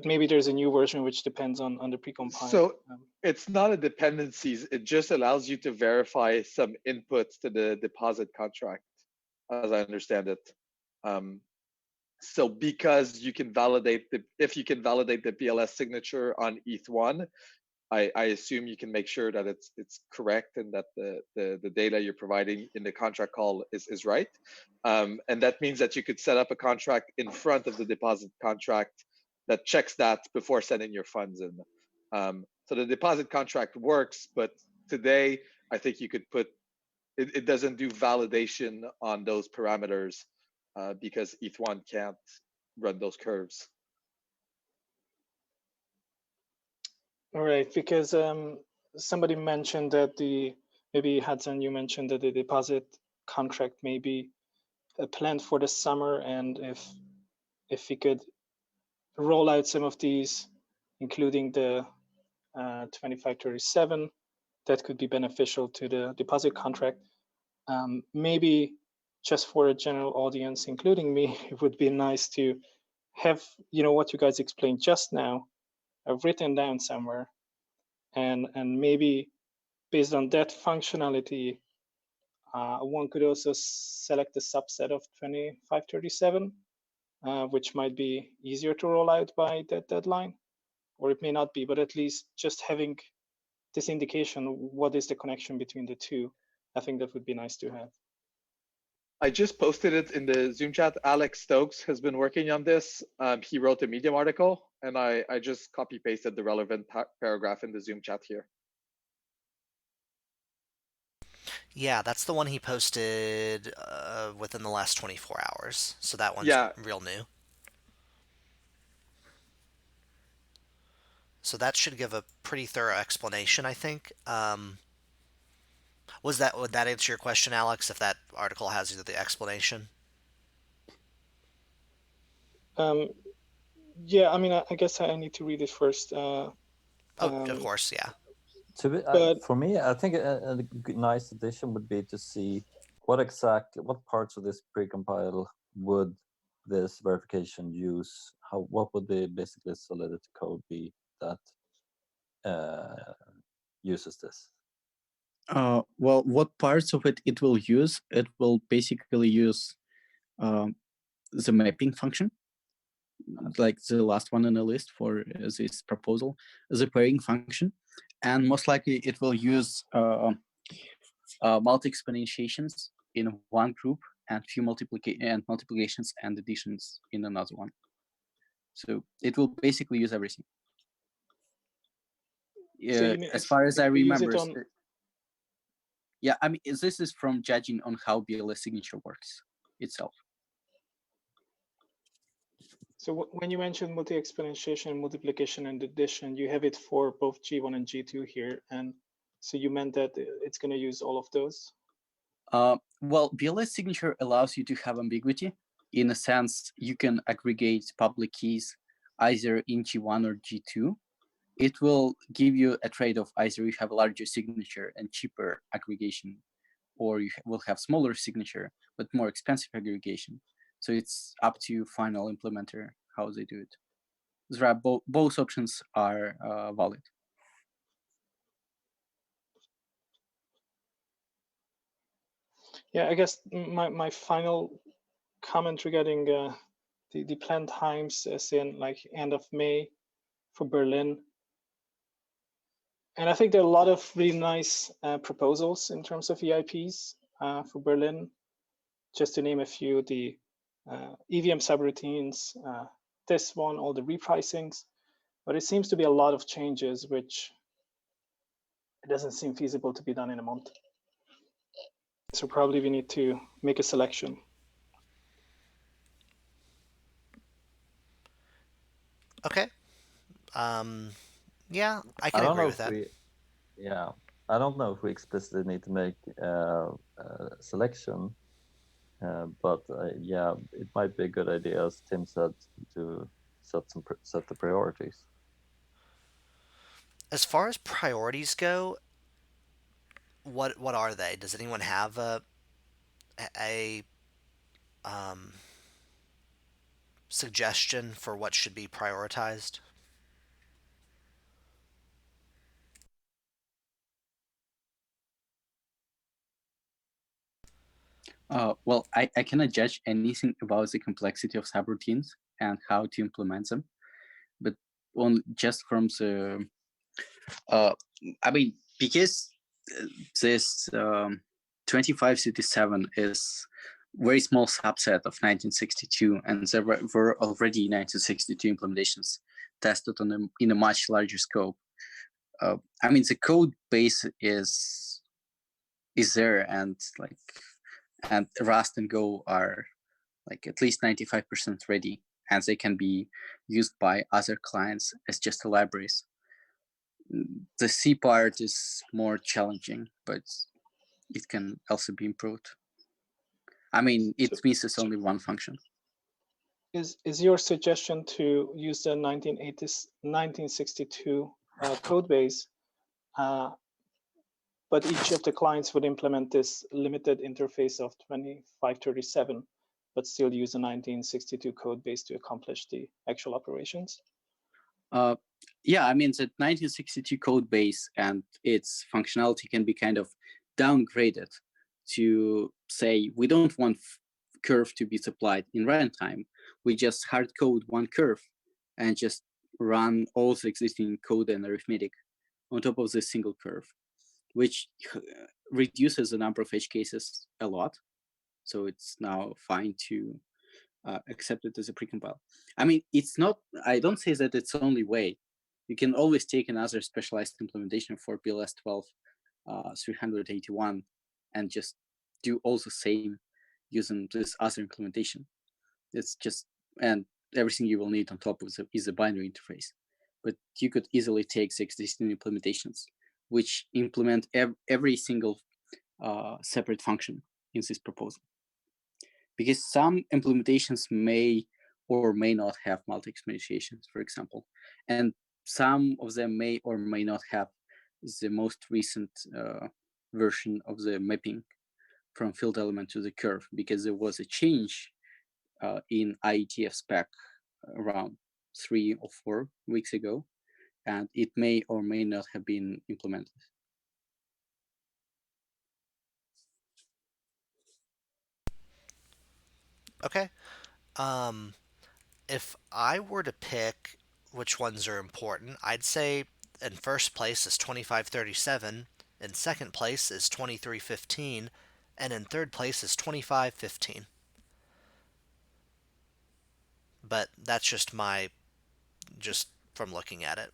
maybe there's a new version which depends on the precompile. So it's not a dependencies. It just allows you to verify some inputs to the deposit contract, as I understand it. So because you can validate if you can validate the BLS signature on ETH1, I assume you can make sure that it's correct and that the data you're providing in the contract call is right. And that means that you could set up a contract in front of the deposit contract that checks that before sending your funds in. So the deposit contract works, but today I think you could put it doesn't do validation on those parameters because ETH1 can't run those curves. All right, because somebody mentioned that maybe Hudson, you mentioned that the deposit contract may be planned for the summer, and if we could roll out some of these, including the 2537, that could be beneficial to the deposit contract. Maybe just for a general audience, including me, it would be nice to have what you guys explained just now written down somewhere, and maybe based on that functionality, one could also select a subset of 2537, which might be easier to roll out by that deadline, or it may not be, but at least just having this indication, what is the connection between the two, I think that would be nice to have. I just posted it in the Zoom chat. Alex Stokes has been working on this. He wrote a Medium article, and I just copy pasted the relevant paragraph in the Zoom chat here. Yeah, that's the one he posted within the last 24 hours. So that one's real new. So that should give a pretty thorough explanation, I think. Would that answer your question, Alex, if that article has the explanation? Yeah, I mean, I guess I need to read it first. Of course, yeah. For me, I think a nice addition would be to see what parts of this precompile would this verification use. What would the basically Solidity code be that uses this? Well, what parts of it will use? It will basically use the mapping function, like the last one on the list for this proposal, the pairing function, and most likely it will use multi-exponentiations in one group and few multiplications and additions in another one. So it will basically use everything. So as far as I remember, yeah, I mean, this is from judging on how BLS signature works itself. So when you mentioned multi-exponentiation, multiplication, and addition, you have it for both G1 and G2 here. And so you meant that it's going to use all of those? Well, BLS signature allows you to have ambiguity. In a sense, you can aggregate public keys either in G1 or G2. It will give you a trade-off. Either you have a larger signature and cheaper aggregation, or you will have smaller signature but more expensive aggregation. So it's up to final implementer how they do it. There are both options are valid. Yeah, I guess my final comment regarding the planned times as in like end of May for Berlin. And I think there are a lot of really nice proposals in terms of EIPs for Berlin. Just to name a few, the EVM subroutines, this one, all the repricings. But it seems to be a lot of changes which it doesn't seem feasible to be done in a month. So probably we need to make a selection. Okay. Yeah, I can agree with that. I don't know if we explicitly need to make a selection, but yeah, it might be a good idea, as Tim said, to set the priorities. As far as priorities go, what are they? Does anyone have a suggestion for what should be prioritized? Well, I cannot judge anything about the complexity of subroutines and how to implement them, but just from the, I mean, because this 2537 is very small subset of 1962, and there were already 1962 implementations tested on in a much larger scope. I mean, the code base is there, and Rust and Go are like at least 95% ready, and they can be used by other clients as just libraries. The C part is more challenging, but it can also be improved. I mean, it means it's only one function. Is your suggestion to use the 1962 code base, but each of the clients would implement this limited interface of 2537, but still use a 1962 code base to accomplish the actual operations? Yeah, I mean, the 1962 code base and its functionality can be kind of downgraded to say, we don't want curve to be supplied in runtime. We just hard code one curve and just run all the existing code and arithmetic on top of this single curve, which reduces the number of edge cases a lot. So it's now fine to accept it as a precompile. I mean, it's not, I don't say that it's the only way. You can always take another specialized implementation for PLS 12 381 and just do all the same using this other implementation. It's just, and everything you will need on top of is a binary interface. But you could easily take the existing implementations, which implement every single separate function in this proposal. Because some implementations may or may not have multi-exponentiations, for example, and some of them may or may not have the most recent version of the mapping from field element to the curve, because there was a change in IETF spec around 3 or 4 weeks ago, and it may or may not have been implemented. Okay. If I were to pick which ones are important, I'd say in first place is 2537, in second place is 2315, and in third place is 2515. But that's just from looking at it.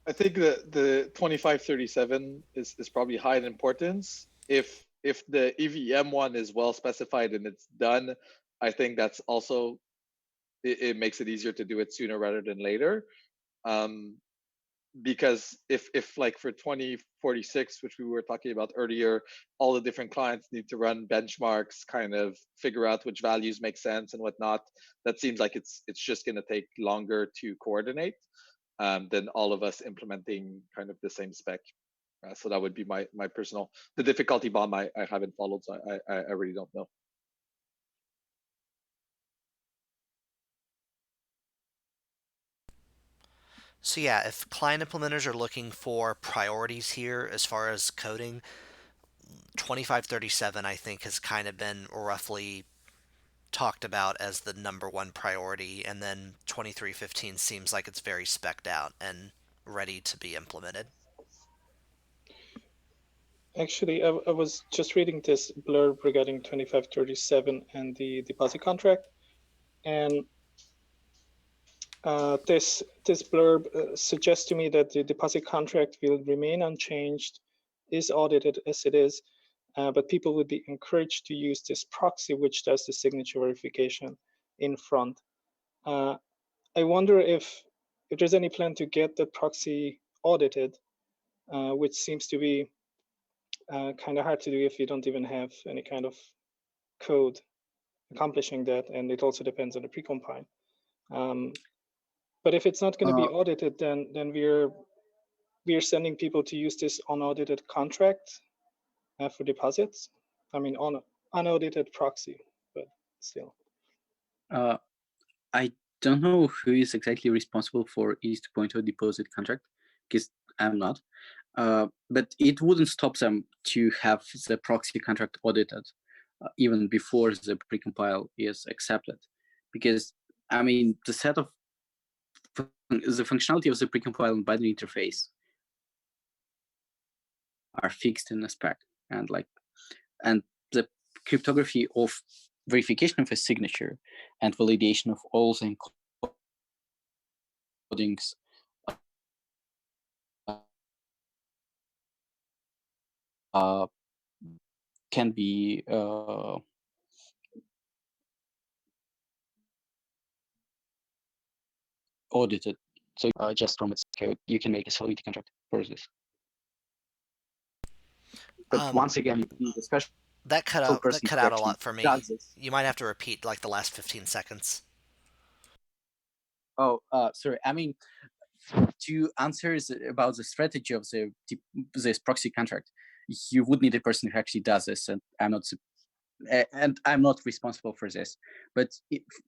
I think the 2537 is probably high in importance. If the EVM one is well specified and it's done, I think that's also, it makes it easier to do it sooner rather than later. Because if like for 2046, which we were talking about earlier, all the different clients need to run benchmarks, kind of figure out which values make sense and whatnot, that seems like it's just going to take longer to coordinate than all of us implementing kind of the same spec. So that would be my personal, the difficulty bomb I haven't followed, so I really don't know. So yeah, if client implementers are looking for priorities here as far as coding, 2537 I think has kind of been roughly talked about as the number one priority, and then 2315 seems like it's very specced out and ready to be implemented. Actually, I was just reading this blurb regarding 2537 and the deposit contract, and this blurb suggests to me that the deposit contract will remain unchanged, is audited as it is, but people would be encouraged to use this proxy, which does the signature verification in front. I wonder if there's any plan to get the proxy audited, which seems to be kind of hard to do if you don't even have any kind of code accomplishing that, and it also depends on the precompile. But if it's not going to be audited, then we're sending people to use this unaudited contract for deposits. I mean, on unaudited proxy, but still. I don't know who is exactly responsible for ETH2.0 deposit contract, because I'm not. But it wouldn't stop them to have the proxy contract audited even before the precompile is accepted, because I mean the set of the functionality of the precompile and binary interface are fixed in a spec, and the cryptography of verification of a signature and validation of all the encodings can be audited. So just from its code, you can make a solidity contract for this. But once again, the special that cut out a lot for me. does this. You might have to repeat like the last 15 seconds. Oh, sorry. I mean, to answer about the strategy of this proxy contract, you would need a person who actually does this, and I'm not responsible for this. But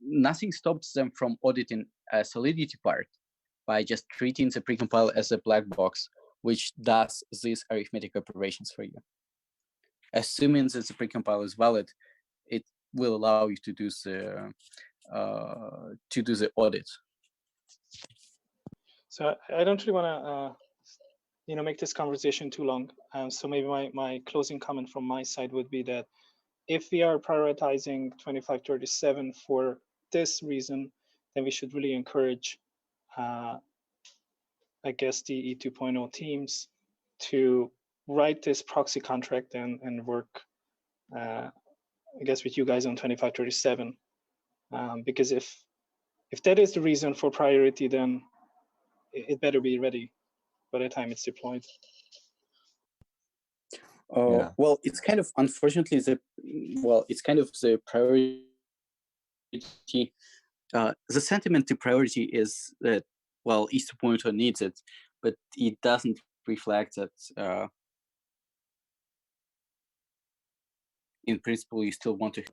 nothing stops them from auditing a solidity part by just treating the precompile as a black box, which does these arithmetic operations for you. Assuming that the precompile is valid, it will allow you to do the audit. So I don't really want to, make this conversation too long. So maybe my closing comment from my side would be that if we are prioritizing 2537 for this reason, then we should really encourage, I guess, the E2.0 teams to write this proxy contract and work, I guess, with you guys on 2537. Because if that is the reason for priority, then it better be ready by the time it's deployed. Well, it's kind of unfortunately it's kind of the priority. The sentiment to priority is that ETH2.0 needs it, but it doesn't reflect that. In principle, you still want to,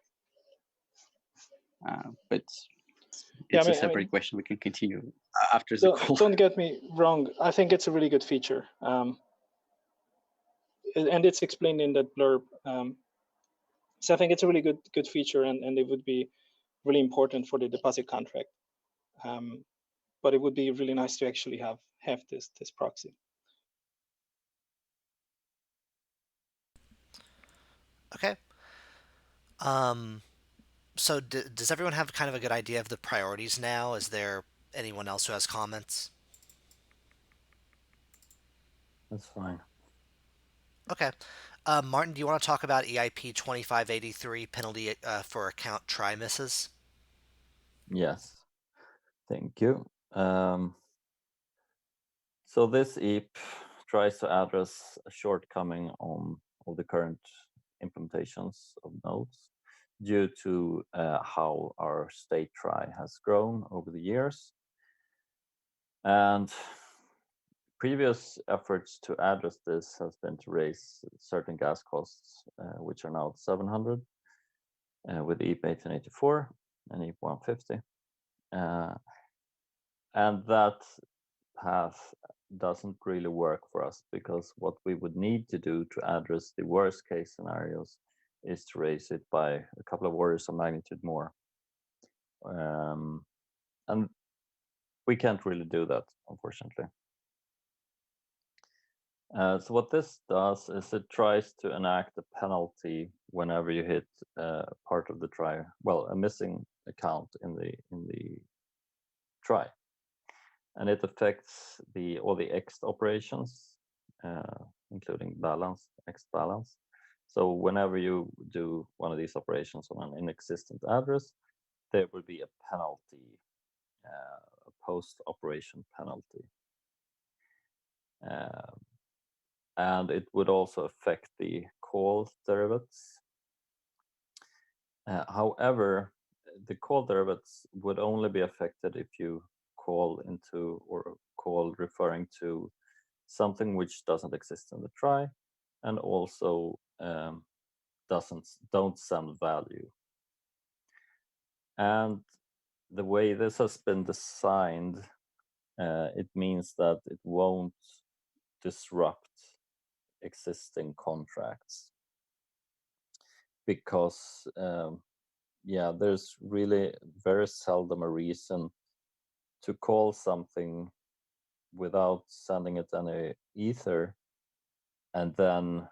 but it's a separate question. We can continue after the call. Don't get me wrong. I think it's a really good feature. And it's explained in that blurb. So I think it's a really good feature, and it would be really important for the deposit contract. But it would be really nice to actually have this proxy. Okay. So does everyone have kind of a good idea of the priorities now? Is there anyone else who has comments? That's fine. Okay. Martin, do you want to talk about EIP 2583 penalty for account trie misses? Yes. Thank you. So this EIP tries to address a shortcoming on all the current implementations of nodes due to how our state trie has grown over the years. And previous efforts to address this has been to raise certain gas costs, which are now 700 with EIP 1884 and EIP 150. And that path doesn't really work for us, because what we would need to do to address the worst case scenarios is to raise it by a couple of orders of magnitude more. And we can't really do that, unfortunately. So what this does is it tries to enact a penalty whenever you hit part of the trie, a missing account in the trie. and it affects all the ext operations, including balance, ext balance. So whenever you do one of these operations on an inexistent address, there will be a penalty, a post-operation penalty. And it would also affect the call derivatives. However, the call derivatives would only be affected if you call into or call referring to something which doesn't exist in the trie, and also don't send value. And the way this has been designed, it means that it won't disrupt existing contracts, because yeah, there's really very seldom a reason to call something without sending it any ether and then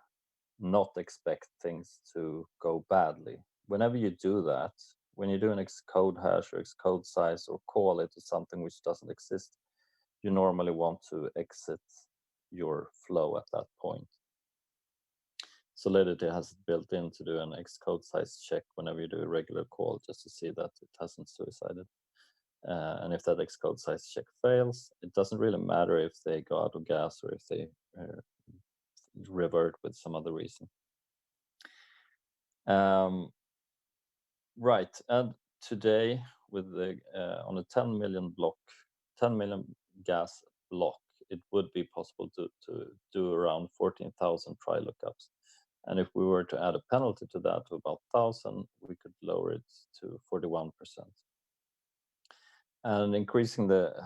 not expect things to go badly. Whenever you do that, when you do an Xcode hash or Xcode size or call it to something which doesn't exist, you normally want to exit your flow at that point. Solidity has it built in to do an Xcode size check whenever you do a regular call, just to see that it hasn't suicided. And if that Xcode size check fails, it doesn't really matter if they go out of gas or if they revert with some other reason. Right, and today with the on a 10 million gas block, it would be possible to do around 14,000 trie lookups. And if we were to add a penalty to that of about 1,000, we could lower it to 41%. And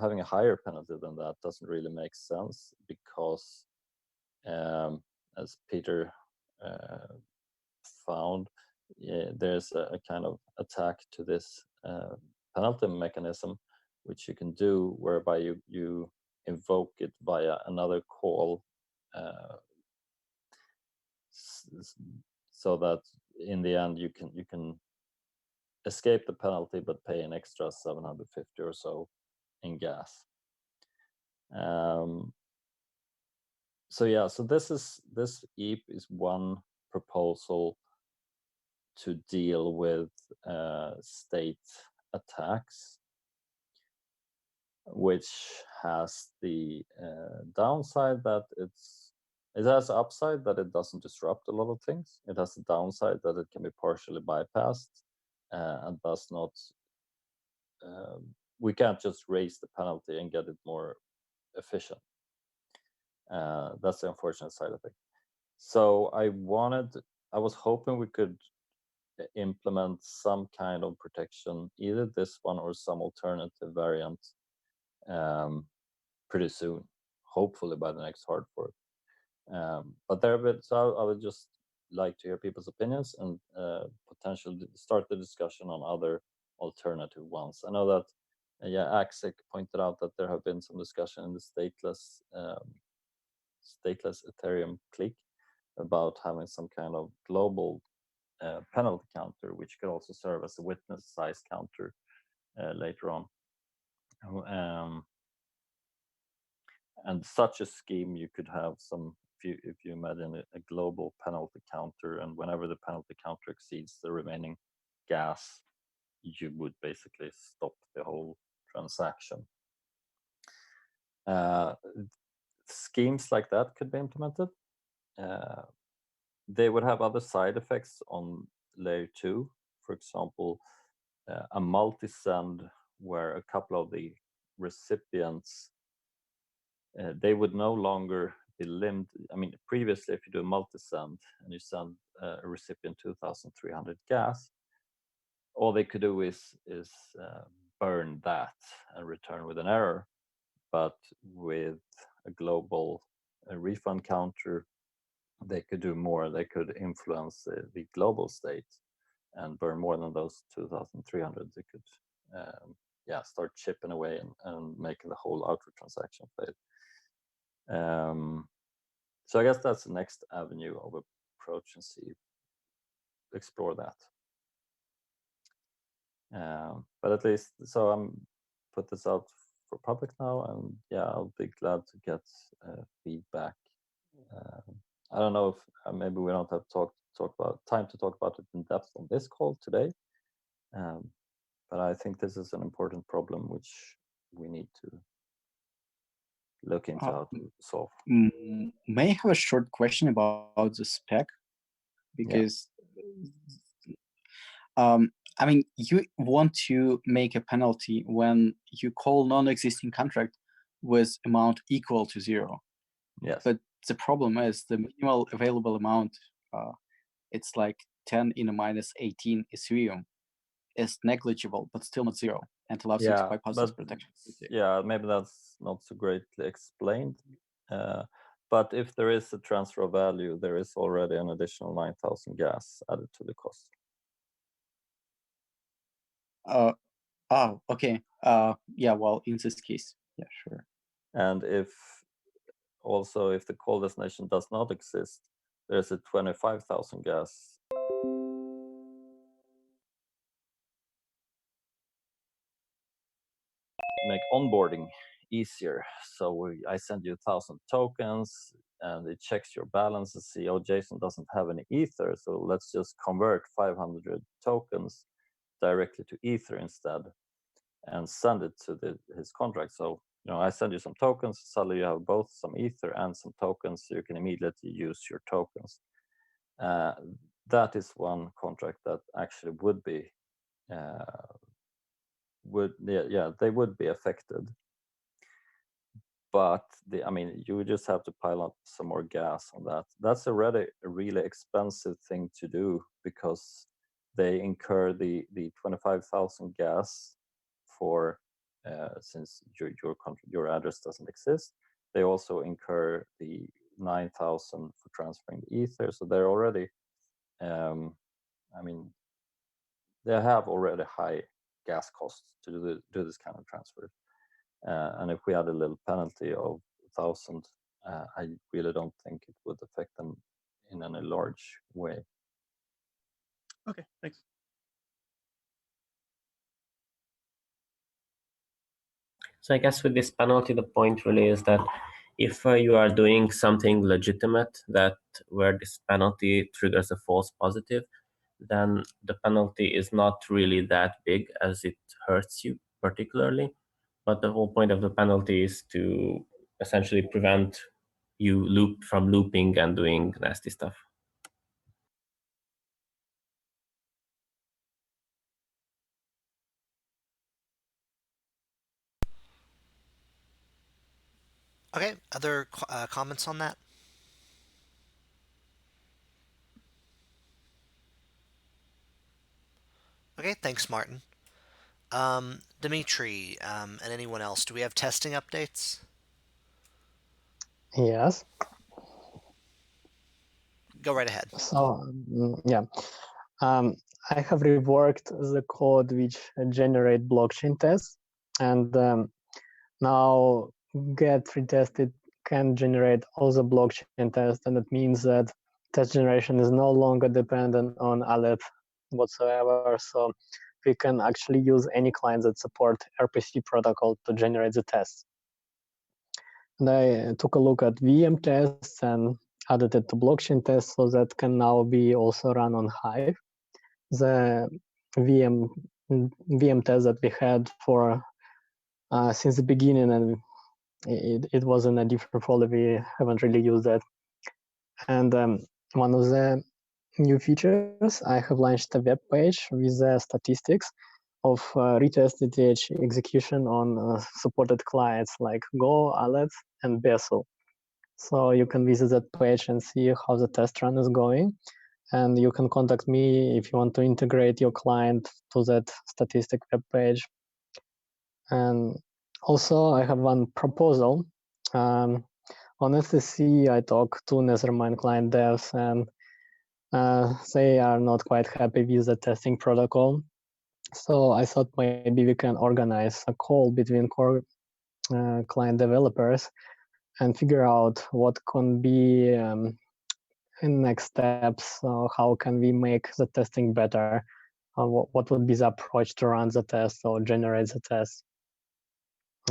having a higher penalty than that doesn't really make sense, because as Peter found, there's a kind of attack to this penalty mechanism, which you can do whereby you invoke it via another call, so that in the end you can escape the penalty but pay an extra 750 or so in gas. So yeah, so this EAP is one proposal to deal with state attacks, which has the downside that it has upside that it doesn't disrupt a lot of things. It has the downside that it can be partially bypassed and does not. We can't just raise the penalty and get it more efficient. That's the unfortunate side effect. So I was hoping we could implement some kind of protection, either this one or some alternative variant, pretty soon, hopefully by the next hard fork. But so I would just like to hear people's opinions and potentially start the discussion on other alternative ones. I know that Axik pointed out that there have been some discussion in the stateless Ethereum clique about having some kind of global penalty counter, which could also serve as a witness size counter later on. And such a scheme, you could have if you imagine a global penalty counter, and whenever the penalty counter exceeds the remaining gas, you would basically stop the whole transaction. Schemes like that could be implemented. They would have other side effects on layer 2. For example, a multi-send where a couple of the recipients, they would no longer be limited. I mean, previously, if you do a multi-send and you send a recipient 2,300 gas, all they could do is burn that and return with an error. But with a global refund counter, they could do more. They could influence the global state and burn more than those 2,300. They could start chipping away and making the whole outer transaction fail. So I guess that's the next avenue of approach, and explore that. But at least, so I'm put this out public now, and yeah, I'll be glad to get feedback. I don't know if maybe we don't have time to talk about it in depth on this call today, but I think this is an important problem which we need to look into how to solve. May I have a short question about the spec? Because I mean, you want to make a penalty when you call non-existing contract with amount equal to 0. Yes. But the problem is the minimal available amount, it's like 10 in a minus 18 Ethereum, is negligible, but still not 0, and allows you to bypass this protection. Yeah, maybe that's not so greatly explained. But if there is a transfer of value, there is already an additional 9,000 gas added to the cost. Oh, okay. Yeah, well, in this case, yeah, sure. And if the call destination does not exist, there's a 25,000 gas make onboarding easier. So I send you 1,000 tokens, and it checks your balance and see, oh, Jason doesn't have any Ether, so let's just convert 500 tokens directly to Ether instead, and send it to his contract. So I send you some tokens. Suddenly you have both some Ether and some tokens, so you can immediately use your tokens. That is one contract that actually would be they would be affected. But you just have to pile up some more gas on that. That's already a really expensive thing to do, because they incur the 25,000 gas for since your address doesn't exist. They also incur the 9,000 for transferring the Ether. So they're already, they have already high gas costs to do this kind of transfer. And if we had a little penalty of 1,000, I really don't think it would affect them in any large way. Okay, thanks. So I guess with this penalty, the point really is that if you are doing something legitimate where this penalty triggers a false positive, then the penalty is not really that big as it hurts you particularly. But the whole point of the penalty is to essentially prevent you from looping and doing nasty stuff. Okay, other comments on that? Okay, thanks, Martin. Dimitri, and anyone else, do we have testing updates? Yes. Go right ahead. So, yeah. I have reworked the code which generate blockchain tests, and now get retested can generate all the blockchain tests, and it means that test generation is no longer dependent on alert whatsoever. So we can actually use any client that support RPC protocol to generate the tests. And I took a look at VM tests and added it to blockchain tests, so that can now be also run on Hive. The VM test that we had for since the beginning, and it was in a different folder. We haven't really used that. And one of the new features, I have launched a web page with the statistics of retest ETH execution on supported clients like Go, Aleph, and Bezel. So you can visit that page and see how the test run is going. And you can contact me if you want to integrate your client to that statistic web page. And also, I have one proposal. On SSC, I talked to Nethermind client devs, and they are not quite happy with the testing protocol. So I thought maybe we can organize a call between core client developers and figure out what can be in next steps. How can we make the testing better? What would be the approach to run the test or generate the test?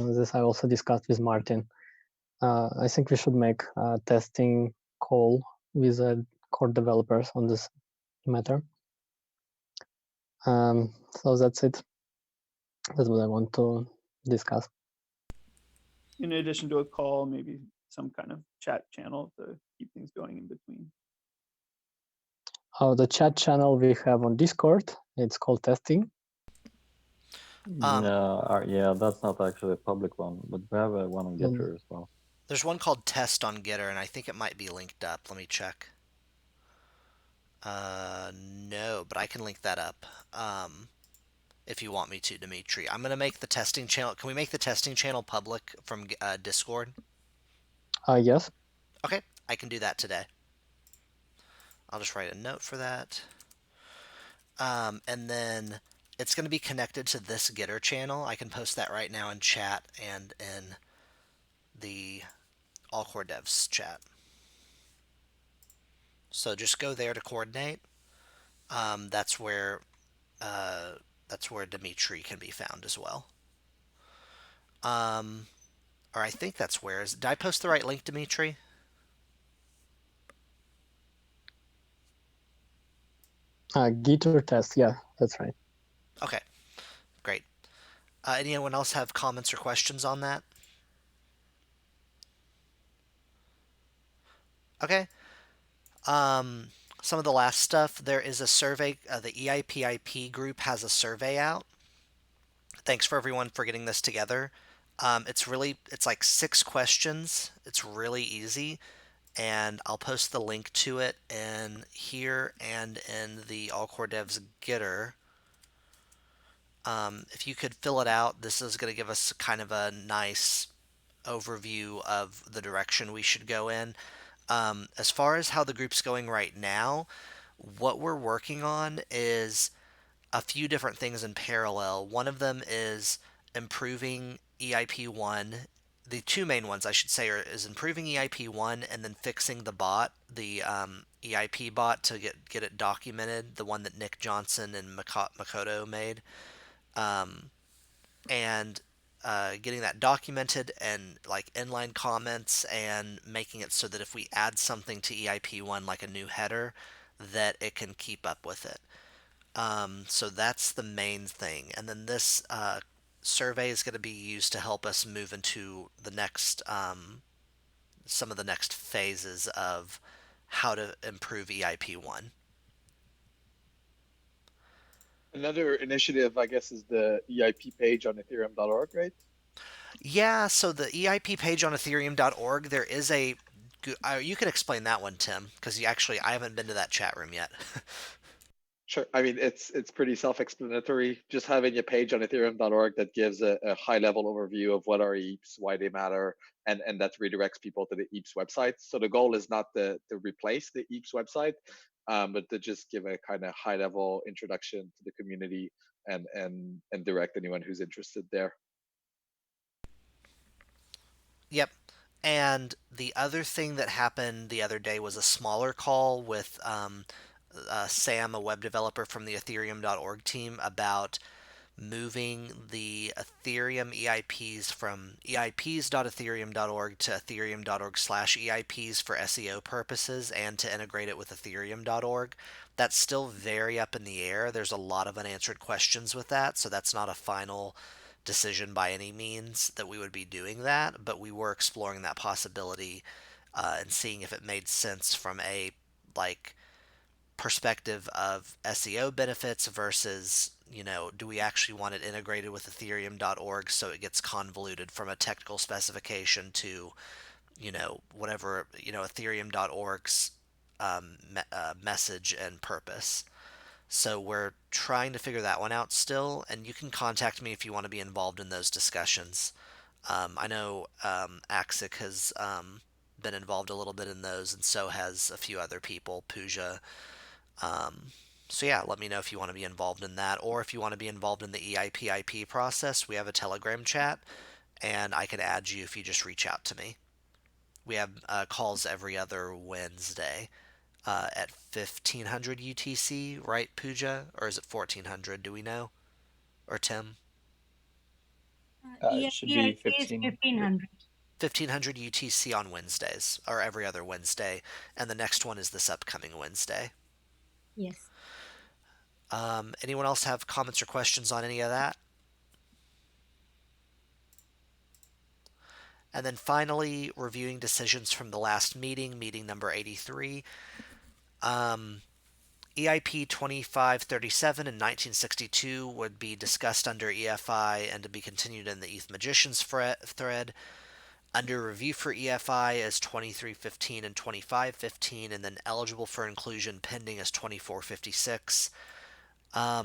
this I also discussed with Martin. I think we should make a testing call with core developers on this matter. So that's it. That's what I want to discuss. In addition to a call, maybe some kind of chat channel to keep things going in between. The chat channel we have on Discord, it's called testing. Yeah, that's not actually a public one, but we have one on Gitter as well. There's one called Test on Gitter, and I think it might be linked up. Let me check. No, but I can link that up. If you want me to, Dimitri. I'm going to make the testing channel. Can we make the testing channel public from Discord? Yes. Okay, I can do that today. I'll just write a note for that. And then it's going to be connected to this Gitter channel. I can post that right now in chat and in the All Core Devs chat. So just go there to coordinate. That's where Dimitri can be found as well. Or I think that's where. Did I post the right link, Dimitri? Gitter test, yeah, that's right. Okay, great. Anyone else have comments or questions on that? Okay. Some of the last stuff, there is a survey. The EIPIP group has a survey out. Thanks for everyone for getting this together. It's like 6 questions. It's really easy. And I'll post the link to it in here and in the All Core Devs Gitter. If you could fill it out, this is going to give us kind of a nice overview of the direction we should go in. As far as how the group's going right now, what we're working on is a few different things in parallel. One of them is improving EIP1. The two main ones, I should say, is improving EIP1 and then fixing the bot, the EIP bot, to get it documented, the one that Nick Johnson and Makoto made. And getting that documented and like inline comments and making it so that if we add something to EIP1, like a new header, that it can keep up with it. So that's the main thing. And then this survey is going to be used to help us move into the next, some of the next phases of how to improve EIP1. Another initiative, I guess, is the EIP page on ethereum.org, right? Yeah, so the EIP page on ethereum.org, there is a... you can explain that one, Tim, because I haven't been to that chat room yet. Sure. I mean, it's pretty self-explanatory. Just having a page on ethereum.org that gives a high-level overview of what are EAPs, why they matter, and that redirects people to the EAPs website. So the goal is not to replace the EAPs website, but to just give a kind of high-level introduction to the community and direct anyone who's interested there. Yep. And the other thing that happened the other day was a smaller call with Sam, a web developer from the Ethereum.org team, about moving the Ethereum EIPs from eips.ethereum.org to ethereum.org/EIPs for SEO purposes and to integrate it with ethereum.org. That's still very up in the air. There's a lot of unanswered questions with that, so that's not a final decision by any means that we would be doing that, but we were exploring that possibility and seeing if it made sense from a perspective of SEO benefits versus, do we actually want it integrated with ethereum.org so it gets convoluted from a technical specification to, whatever, ethereum.org's message and purpose. So we're trying to figure that one out still, and you can contact me if you want to be involved in those discussions. I know Axic has been involved a little bit in those, and so has a few other people, Pooja. So yeah, let me know if you want to be involved in that, or if you want to be involved in the EIPIP process. We have a Telegram chat, and I can add you if you just reach out to me. We have calls every other Wednesday. At 1500 UTC, right, Pooja? Or is it 1400? Do we know? Or Tim? It should be EIP is 1500. 1500 UTC on Wednesdays, or every other Wednesday, and the next one is this upcoming Wednesday. Yes. Anyone else have comments or questions on any of that? And then finally, reviewing decisions from the last meeting, meeting number 83. EIP 2537 and 1962 would be discussed under EFI and to be continued in the ETH Magicians thread. Under review for EFI is 2315 and 2515, and then eligible for inclusion pending is 2456. I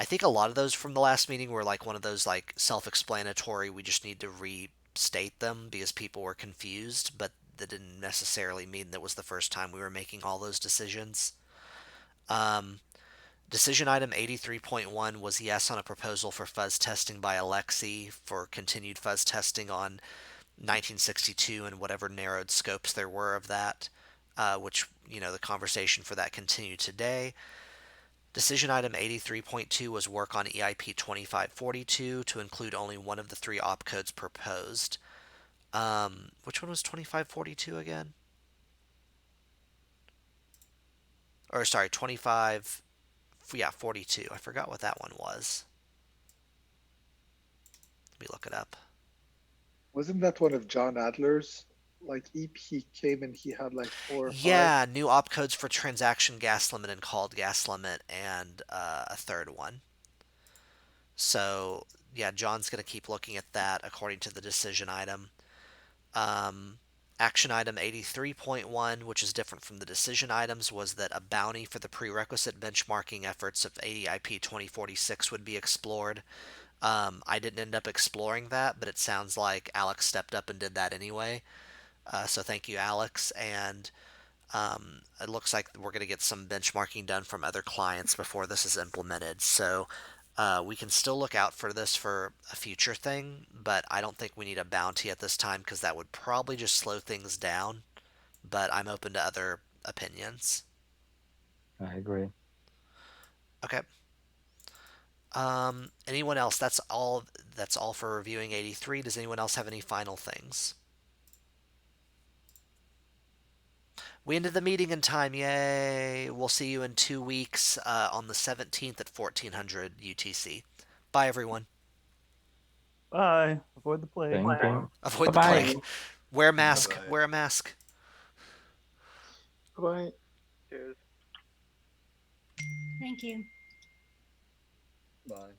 think a lot of those from the last meeting were like one of those like self-explanatory. We just need to restate them because people were confused, but that didn't necessarily mean that was the first time we were making all those decisions. Decision item 83.1 was yes on a proposal for fuzz testing by Alexi for continued fuzz testing on 1962 and whatever narrowed scopes there were of that, which, the conversation for that continued today. Decision item 83.2 was work on EIP 2542 to include only one of the three opcodes proposed. Which one was 2542 again? Or sorry, 42. I forgot what that one was. Let me look it up. Wasn't that one of John Adler's? Like EP came and he had like 4 or 5. Yeah, new opcodes for transaction gas limit and called gas limit, and a third one. So yeah, John's going to keep looking at that according to the decision item. Action item 83.1, which is different from the decision items, was that a bounty for the prerequisite benchmarking efforts of ADIP 2046 would be explored. I didn't end up exploring that, but it sounds like Alex stepped up and did that anyway. So thank you, Alex. And it looks like we're going to get some benchmarking done from other clients before this is implemented. So we can still look out for this for a future thing, but I don't think we need a bounty at this time because that would probably just slow things down. But I'm open to other opinions. I agree. Okay. Anyone else? That's all. That's all for reviewing 83. Does anyone else have any final things? We ended the meeting in time. Yay! We'll see you in 2 weeks on the 17th at 1400 UTC. Bye, everyone. Bye. Avoid the plague. Thank you. Avoid the Bye-bye. plague. Wear a mask. Bye-bye. Wear a mask. Bye. Cheers. Thank you. Bye.